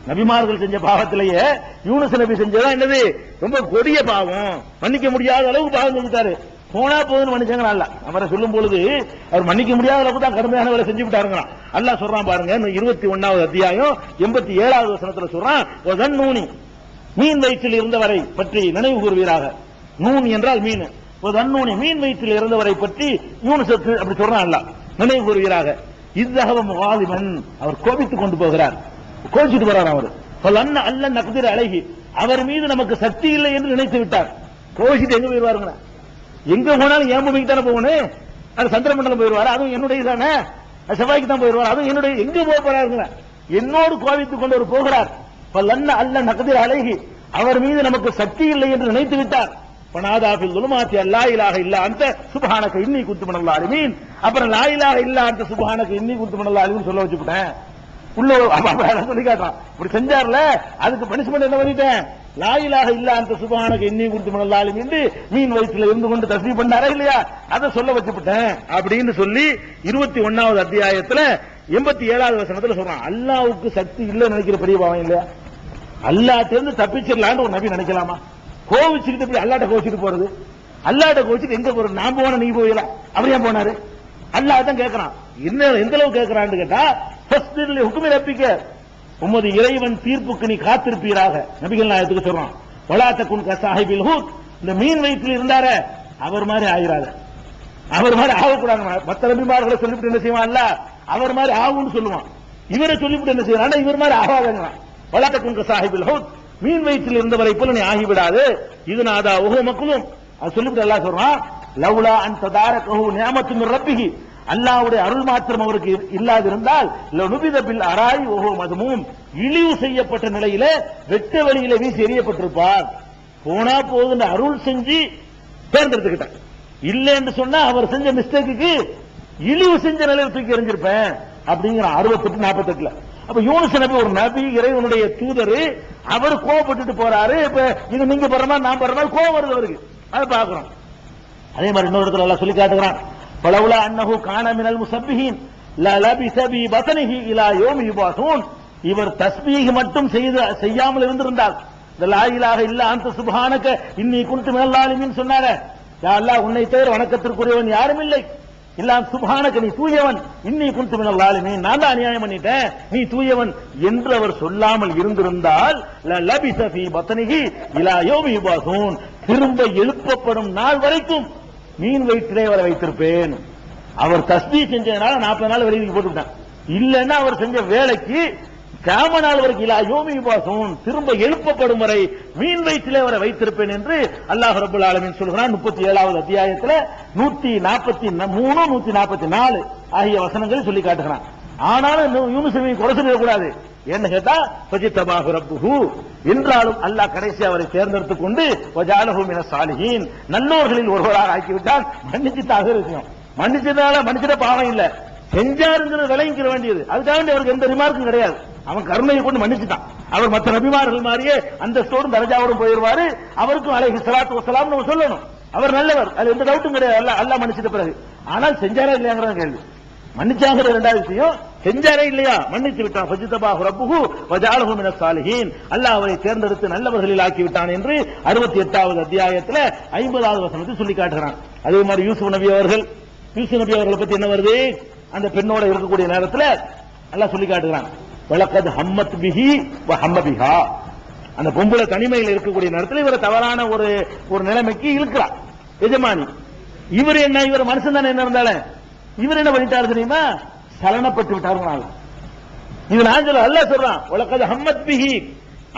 நபிமார்கள் செஞ்ச பாவத்திலேயே யூனுஸ் நபி செஞ்சதா என்னது ரொம்ப கொடிய பாவம், மன்னிக்க முடியாத அளவுக்கு பாவம் செஞ்சுட்டாரு. போனா போதுன்னு மன்னிச்சாங்க அல்லாஹ். அவரை சொல்லும் பொழுது அவர் மன்னிக்க முடியாத அளவுக்கு தான் கடுமையான வேலை செஞ்சு விட்டாருங்க. அல்லாஹ் சொல்றான் பாருங்க, 21வது அத்தியாயம் 87வது வசனத்துல சொல்றான், வதன்னூனி, மீன் வயிற்றில் இருந்தவரை பற்றி நினைவு கூறுவீராக. நூன் என்றால் மீன், வதன்னூனி, மீன் வயிற்றில் இருந்தவரை பற்றி யூனுஸுக்கு அப்படி சொல்றான் அல்லாஹ், நினைவு கூறுவீராக. இத்தகவ முகாலிமன், அவர் கோபித்துக் கொண்டு போகிறார், கோபிச்சுட்டு போறார். அவர் அல்ல நக்திர அழகி, அவர் மீது நமக்கு சக்தி இல்லை என்று நினைத்து விட்டார். கோபிச்சுட்டு எங்க போயிருவாருங்க, எங்க போனாலும் என் பூமிக்கு தானே போகணும், அது சந்திரமண்டலம் போயிருவாரு, அதுவும் என்னுடைய தானே, செவ்வாய்க்கு தான் போயிருவார், அதுவும் என்னுடைய, எங்க போக போறாருங்க, என்னோடு கோபித்துக் கொண்டு அவர் போகிறார். அல்ல நக்திர அழகி, அவர் மீது நமக்கு சக்தி இல்லை என்று நினைத்து விட்டார். பனாதாபில் துலுமாத்தி அல்லா இலாஹ இல்லா அந்த சுப்ஹானக இன்னி குன்து மினல் ஸாலிமீன். அப்புறம் லா இலாஹ இல்லா அந்த சுப்ஹானக இன்னி குன்து மினல் ஸாலிமீன் சொல்ல வச்சுட்டேன். உள்ள சொல்லி காட்டுறான். இப்படி செஞ்சார்ல, அதுக்கு பனிஷ்மெண்ட் என்ன பண்ணிட்டேன், லா இலாஹ இல்லா அந்த சுப்ஹானக இன்னி குன்து மினல் ஸாலிமீன் மீன் வயிற்றில் இருந்து கொண்டு தஸ்பீஹ் பண்ணாரா இல்லையா, அதை சொல்ல வச்சுட்டேன் அப்படின்னு சொல்லி 21வது அத்தியாயத்துல 87வது வசனத்துல சொல்றான். அல்லாஹ்வுக்கு சக்தி இல்லைன்னு நினைக்கிற பெரிய பாவம் இல்லையா, அல்லாஹ்ட்ட இருந்து தப்பிச்சிடலான்னு ஒரு நபி நினைக்கலாமா? கோவிச்சுக்கிட்டு போய் அல்லாட்ட கோவிச்சுட்டு போறது, அல்லாட்ட கோவிச்சுட்டு எங்க போறது, நான் போன நீ போயில, அவர் ஏன் போனாரு, அல்லாஹ் தான் கேட்கறான். என்ன எந்த அளவு கேட்கறான்னு கேட்டா, ஹுக்குமி ரப்பிக்க, உமது இறைவன் தீர்ப்புக்கு நீ காத்திருப்பீராக. நபிகள் நாயகத்துக்கு சொல்றான், வலாத்தகுன் கசாஹிபில் ஹூத், இந்த மீன் வயிற்றில் இருந்தார அவர் மாதிரி ஆகிறாத, அவர் மாதிரி ஆகக்கூடாது. மற்ற நபிமார்களை சொல்லிவிட்டு என்ன செய்வான், அல்ல அவர் மாதிரி ஆகும்னு சொல்லுவான், இவரை சொல்லிவிட்டு என்ன செய்வான், இவர் மாதிரி ஆகாதங்க. வலாத்தகுன் கசாஹிபில் ஹூத், மீன் வயிற்றில் இருந்தவரை போல நீ ஆகிவிடாது. இது நாதா உஹு மக்லூம், அது சொல்லிவிட்டு அல்லாஹ் சொல்றான், லவ்லா அன் ததாரகஹு நிஅமத்து மின் ரப்பிஹி, அல்லாஹ்வுடைய அருள் மாத்திரம் அவருக்கு இல்லாதிருந்தால் லனுபித பில் அராய் உஹு மதுமூம், இழிவு செய்யப்பட்ட நிலையிலே வெட்ட வெளியிலே வீசி எறியப்பட்டிருப்பார். போனா போதுன்னு அருள் செஞ்சு தேர்ந்தெடுத்துக்கிட்டார். இல்லை என்று சொன்னா அவர் செஞ்ச மிஸ்டேக்கு இழிவு செஞ்ச நிலையில் தூக்கி எறிஞ்சிருப்பேன் அப்படிங்கிற 68, 48. அப்ப யூனுஸ் நபி ஒரு நபி, இறைவனுடைய தூதர், அவர் கோவப்பட்டுட்டு போறாரு. இப்ப இது நீங்க பண்ற மாதிரி நான் பண்ற மாதிரி கோவம் வருது அவருக்கு, அதை பாக்குறோம். அதே மாதிரி இன்னொரு இடத்துல அல்லாஹ் சொல்லி காட்டுகிறான், பலவுலா அன்னஹு கான மினல் முஸப்பிஹீன் லலபிஸ பி பத்னிஹி இலா யௌமி யுபாஸூன். இவர் தஸ்பீஹ் மட்டும் செய்யாமல் இருந்திருந்தால், இந்த லா இலாஹ இல்லா அன்த சுப்ஹானக இன்னி குன்து மினல் ஸாலிமீன் சொன்னார, யா அல்லாஹ் உன்னை தவிர வணக்கத்திற்குரியவன் யாரும் இல்லை, இல்லா சுப்ஹானக நீ தூயவன், இன்னி குன்து மினல் ஸாலிமீன் நான் தான் அநியாயம் பண்ணிட்டேன், நீ தூயவன் என்று அவர் சொல்லாமல் இருந்திருந்தால், லலபிஸ பி பத்னிஹி இலா யௌமி யுபாஸூன், திரும்ப எழுப்பப்படும் நாள் வரைக்கும் மீன் வயிற்றிலே அவரை வைத்திருப்பேன். அவர் தஸ்பீஹ் செஞ்சதுனால 40 நாள் வெளியே போட்டுவிட்டான். இல்லன்னா அவர் செஞ்ச வேலைக்கு கியாம நாள் வரைக்கும் இலா யௌமி யுபாஸூன், திரும்ப எழுப்பப்படும் வரை மீன் வயிற்றிலே அவரை வைத்திருப்பேன் என்று அல்லாஹ் ரப்பல் ஆலமீன் சொல்கிறான். 37வது அத்தியாயத்தில் 143 144 ஆகிய வசனங்களை சொல்லி காட்டுகிறான். ஆனாலும் யூனுஸ் நபியை குறை சொல்லக்கூடாது. என்ன கேட்டா ஃபஜித்தபாஹு ரப்புஹு, என்றாலும் அல்லாஹ் கடைசி அவரை தேர்ந்தெடுத்துக் கொண்டு வஜாலஹு மினஸ் ஸாலிஹீன், நல்லோர்களில் ஒருவராக ஆக்கிவிட்டான். மன்னிச்சுட்டாக விஷயம், மன்னிச்சதால மன்னிச்சிட பாவம் இல்ல, செஞ்சாருங்கிற விளைவிக்கிற வேண்டியது, அதுக்காக அவருக்கு எந்த ரிமார்க்கும் கிடையாது. அவன் கருணையை கொண்டு மன்னிச்சுட்டான். அவர் மற்ற நபிமார்கள் மாதிரியே அந்தஸ்தோடும் தரஜாவோடும் போயிருவாரு. அவருக்கும் அலைஹி ஸலாத்து வஸலாம் நம்ம சொல்லணும், அவர் நல்லவர், அது எந்த டவுட்டும் கிடையாது. அல்லாஹ் மன்னிச்சிட்ட பிறகு, ஆனால் செஞ்சாரா இல்லையாங்கிற கேள்வி. மன்னிச்சாங்கிற இரண்டாவது விஷயம், செஞ்சாரே இல்லையா, மன்னித்து விட்டான். ஃபஜித்தபாஹு ரப்புஹு வஜஅலஹு மினஸ் ஸாலிஹீன், அல்லாஹ் அவரை தேர்ந்தெடுத்து நல்லவர்களில் ஆக்கி விட்டான் என்று 68வது அத்தியாயத்தில் 50வது வசனத்தில் சொல்லி காட்டுகிறான். அதே மாதிரி யூசுப் நபி அவர்களை பத்தி என்ன வருது, அந்த பெண்ணோட இருக்கக்கூடிய நேரத்தில் அல்லாஹ் சொல்லி காட்டுகிறான், வலகத் ஹம்மத் பிஹி வ ஹம்ம பிஹா, அந்த பொம்பளை தனிமையில் இருக்கக்கூடிய நேரத்தில் இவரை தவறான ஒரு நிலைமைக்கு இழுக்கிறார் எஜமானி. இவர் என்ன, இவர் மனுஷன் தானே, என்ன இருந்தாலும் இவர் என்ன பண்ணிட்டாரு தெரியுமா, சலனப்பட்டு விட்டார். இது நான் சொல்ல, அல்லாஹ் சொல்றான், வலகத் ஹம்மத் பிஹி,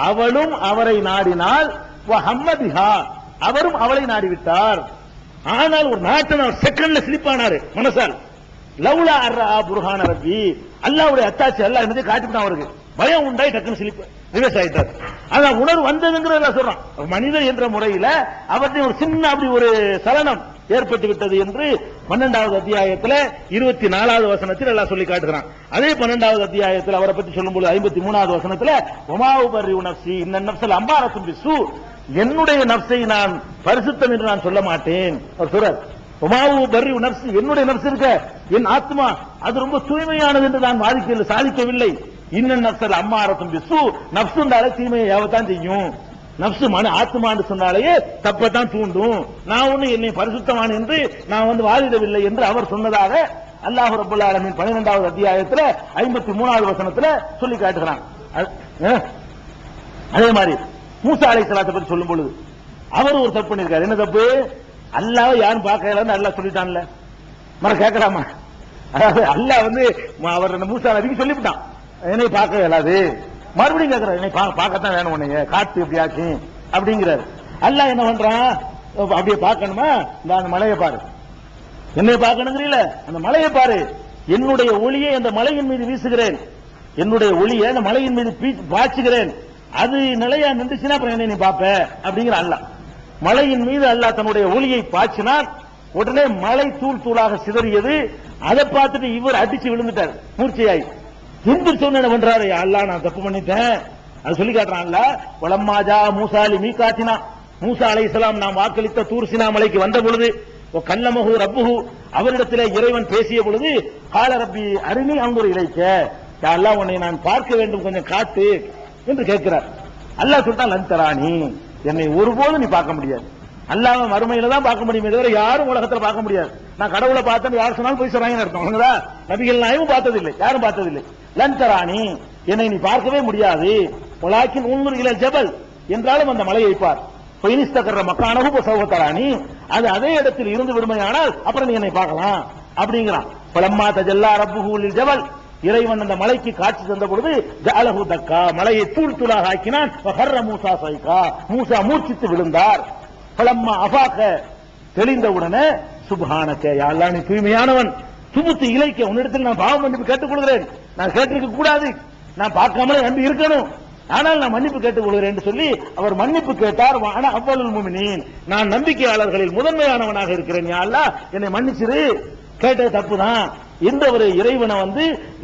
அவளும் அவரை நாடினால், வ ஹம்ம பிஹா, அவரும் அவளை நாடிவிட்டார். ஆனால் ஒரு நாட்டை செகண்ட்ல ஸ்லிப் ஆனாரு மனசால். லவ்லா அர்ரா புர்ஹான ரப்பி, அல்லாஹ்வுடைய அத்தாட்சி அல்லாஹ் என்னது காட்டிட்டான். அவருக்கு பயம் உண்டாய் டக்குன்னு ஸ்லிப் ரிவர்ஸ் ஆயிட்டார். அதான் உணர்வு வந்ததுங்கிறத சொல்றான். மனிதன் என்ற முறையில் அவருடைய ஒரு சின்ன அப்படி ஒரு சலனம் ஏற்பட்டு விட்டது என்று 12வது அத்தியாயத்தில் 24வது வசனத்தில் எல்லாம் சொல்லி காட்டுகிறான். அதே 12வது அத்தியாயத்தில் அவரை பற்றி சொல்லும்போது 53வது வசனத்தில் வமாவு பர்ரி நஃப்ஸி இன்ன நஃப்ஸல் அம்மாரத்தும் பிஸ்ஸூ, என்னுடைய நஃப்ஸை நான் பரிசுத்தம் என்று நான் சொல்ல மாட்டேன். அவர் சொல்றார், உமாவு பர்ரி நஃப்ஸி, என்னுடைய நஃப்ஸ் இருக்க என் ஆத்மா அது ரொம்ப தூய்மையானது என்று நான் சாதிக்கவில்லை. இன்னன் நஃப்ஸல் அம்மாரத்தும் பிஸ்ஸூ, நஃப்ஸுண்டாலே தீமையை ஏவத்தான் செய்யும். நஃப்ஸ் ஆத்மான்னு சொன்னாலேயே தப்பத்தான் தூண்டும். நான் ஒண்ணு என்னை பரிசுத்தமான என்று நான் வாதிடவில்லை என்று அவர் சொன்னதாக அல்லாஹ் ரப்பல் ஆலமீன் 12வது அத்தியாயத்தில் 53வது வசனத்தில் சொல்லி காட்டுகிறான். அதே மாதிரி மூசா அலைஹிஸ்ஸலாத்தை பற்றி சொல்லும் பொழுது அவர் ஒரு தப்பு பண்ணிருக்காரு. என்ன தப்பு, அல்லாஹ் யாரும் பார்க்கலன்னு அல்லாஹ் சொல்லிட்டான்ல, மற கேட்கலாமா? அதாவது அல்லாஹ் அவர் மூசா நபிக்கு சொல்லிவிட்டான், என்னை பார்க்க இயலாது. மறுபடியும் கேட்கிறார், என்னை பார்க்கத்தான் வேணும், உன்னைய காத்து எப்படியாச்சு அப்படிங்கிறாரு. அல்லாஹ் என்ன பண்றான், அப்படியே பார்க்கணுமா, அந்த மலையை பாரு, என்னை பார்க்கணுங்கிறீல, அந்த மலையை பாரு, என்னுடைய ஒளியை அந்த மலையின் மீது வீசுகிறேன், என்னுடைய ஒளியை அந்த மலையின் மீது பாய்ச்சுகிறேன், அது நிலையா நின்றுச்சுன்னா அப்புறம் என்ன நீ பாப்ப அப்படிங்கிற அல்லாஹ். மலையின் மீது அல்லாஹ் தன்னுடைய ஒளியை பாய்ச்சினான், உடனே மலை தூள் தூளாக சிதறியது. அதை பார்த்துட்டு இவர் அடிச்சு விழுந்துட்டார் மூர்ச்சையாய். எந்திரிச்சு என்ன பண்றாரு, அல்லாஹ் நான் தப்பு பண்ணிட்டேன் அது சொல்லி காட்டுறான்ல. வலம்மாஜா மூசாலி மீகாத்தினா, மூசா அலைஹிஸ்ஸலாம் நாம் வாக்களித்த தூர் சினா மலைக்கு வந்த பொழுது, கல்லமஹு ரப்புஹு, அவரிடத்திலே இறைவன் பேசிய பொழுது, கால ரப்பி அருணி அங்குர் இலைக்க, அல்லாஹ் உன்னை நான் பார்க்க வேண்டும், கொஞ்சம் காட்டு என்று கேட்கிறார். அல்லாஹ் சொல்லிட்டான், லன் தரானி, என்னை ஒருபோதும் நீ பார்க்க முடியாது. அல்லாஹ் மறுமையில தான் பார்க்க முடியுமே தவிர யாரும் உலகத்துல பார்க்க முடியாது. நான் கடவுளை பார்த்தேன் யார் சொன்னாலும் போய் சொல்றாங்கன்னு அர்த்தம். நபிகள் நாயகம் பார்த்ததில்லை, யாரும் பார்த்ததில்லை. லன் தரானி, என்னை நீ பார்க்கவே முடியாது. வலாக்கின் உன்னுர் இலல் ஜபல், என்றாலும் அந்த மலையை பார். பைனிஸ்தகர மக்கானஹு சௌவதரானி, அது அதே இடத்தில் இருந்து விடுமையானால் அப்புறம் நீ என்னை பார்க்கலாம் அப்படிங்கிறான். பலம்மா தஜல்லா ரப்புஹு லில் ஜபல், இறைவன் அந்த மலைக்கு காட்சி தந்த பொழுது ஜஅலஹு தக்கா, மலையை தூள் தூளாக ஆக்கினான். வஹர்ர மூசா சைகா, மூசா மூர்ச்சித்து விழுந்தார். பலம்மா அஃபாக, தெளிந்தவுடனே சுப்ஹானக, யா அல்லாஹ் நீ தூய்மையானவன், துபுத்து இலைக்க, உன்னிடத்தில் நான் பாவ மன்னிப்பு கேட்டுக் கொள்கிறேன், நான் கேட்டிருக்க கூடாது, நான் பார்க்காமலே நம்பி இருக்கணும், ஆனால் நான் மன்னிப்பு கேட்டுக் கொள்கிறேன் என்று சொல்லி அவர் மன்னிப்பு கேட்டார். ஆனா அவ்வளவு முஃமினீன், நான் நம்பிக்கையாளர்களில் முதன்மையானவனாக இருக்கிறேன், யா அல்லாஹ் என்னை மன்னிச்சிரு, கேட்டது தப்புதான், இந்த ஒரு இறைவனை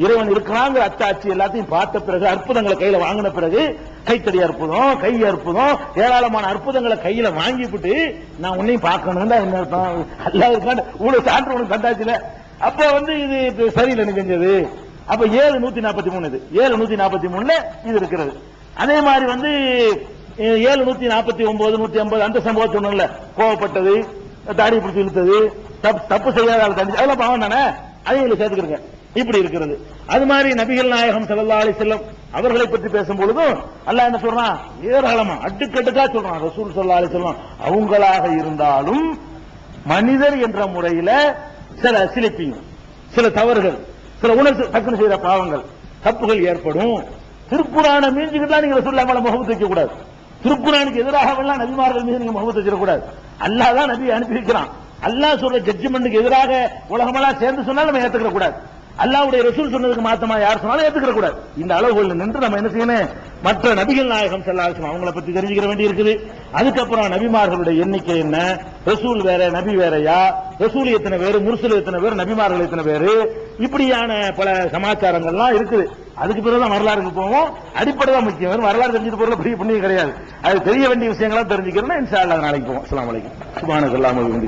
இறைவன் இருக்கிறாங்கிற அத்தாட்சி எல்லாத்தையும் பார்த்த பிறகு, அற்புதங்களை கையில வாங்கின பிறகு, கைத்தடி அற்புதம், கை அற்புதம், ஏராளமான அற்புதங்களை கையில வாங்கிவிட்டு நான் உன்னையும் பார்க்கணும் தான் என்ன அர்த்தம்? அல்லாஹ் உனக்கு சான்று உனக்கு கண்டாச்சுல. அப்ப இது சரியில்லை நீ செஞ்சது. அப்ப 7:143 இது 7:143 இது இருக்கிறது. அதே மாதிரி 7:149, 150 அந்த சம்பவம் சொன்னல, கோவப்பட்டது, தாடி பிடிச்சி இழுத்தது, தப்பு செய்யாத அதெல்லாம் பாவம் தானே, அதையும் சேர்த்துக்கிறங்க. இப்படி இருக்கிறது. அது மாதிரி நபிகள் நாயகம் ஸல்லல்லாஹு அலைஹி வஸல்லம் அவர்களை பற்றி பேசும் பொழுதும் அல்லாஹ் என்ன சொல்றான்? ஏராளமா அடுக்கடுக்கா சொல்றான். ரசூல் ஸல்லல்லாஹு அலைஹி வஸல்லம் அவங்களாக இருந்தாலும் மனிதர் என்ற முறையில சில சிலிப்பிங், சில தவறுகள், சில உணர்ச்சி டக்குனு செய்யற பாவங்கள், தப்புகள் ஏற்படும். திருக்குறான மீஞ்சுக்கிட்டா நீங்க ரசூலுல்லாஹ் மேல முகமது வைக்க கூடாது. திருக்குறானுக்கு எதிராக எல்லாம் நபிமார்கள் மீது நீங்க முகமது வச்சிடக்கூடாது. அல்லாஹ் தான் நபி அனுப்பி வைக்கிறான். அல்லாஹ் சொல்ற ஜட்ஜ்மெண்ட்டுக்கு எதிராக உலகமெல்லாம் சேர்ந்து சொன்னாலும் நம்ம ஏத்துக்கிற கூடாது. அல்லாஹ்வுடைய ரசூல் சொன்னதுக்கு மாத்தமா யார் சொன்னாலும் ஏத்துக்கிற கூடாது. இந்த அளவுகள் நின்று நம்ம என்ன செய்யணும்? மற்ற நபிகள் நாயகம் ஸல்லல்லாஹு அலைஹி வஸல்லம் அவங்கள பத்தி தெரிஞ்சுக்கிற வேண்டி இருக்குது. அதுக்கப்புறம் நபிமார்களுடைய எண்ணிக்கை என்ன, ரசூல் வேற நபி வேறயா, ரசூல் எத்தனை பேர், முர்சல் எத்தனை பேர், நபிமார்கள் எத்தனை பேர், இப்படியான பல சமாச்சாரங்கள்லாம் இருக்குது. அதுக்கு பிறகுதான் வரலாறுக்கு போவோம். அடிப்படை தான் முக்கியம். வரலாறு தெரிஞ்சுட்டு போறதுல பெரிய புண்ணியம் கிடையாது. அது தெரிய வேண்டிய விஷயங்களா தெரிஞ்சுக்கிறோம்னா இன்ஷா அல்லாஹ் நாளைக்கு போவோம். அஸ்ஸலாமு அலைக்கும். சுப்ஹானல்லாஹி.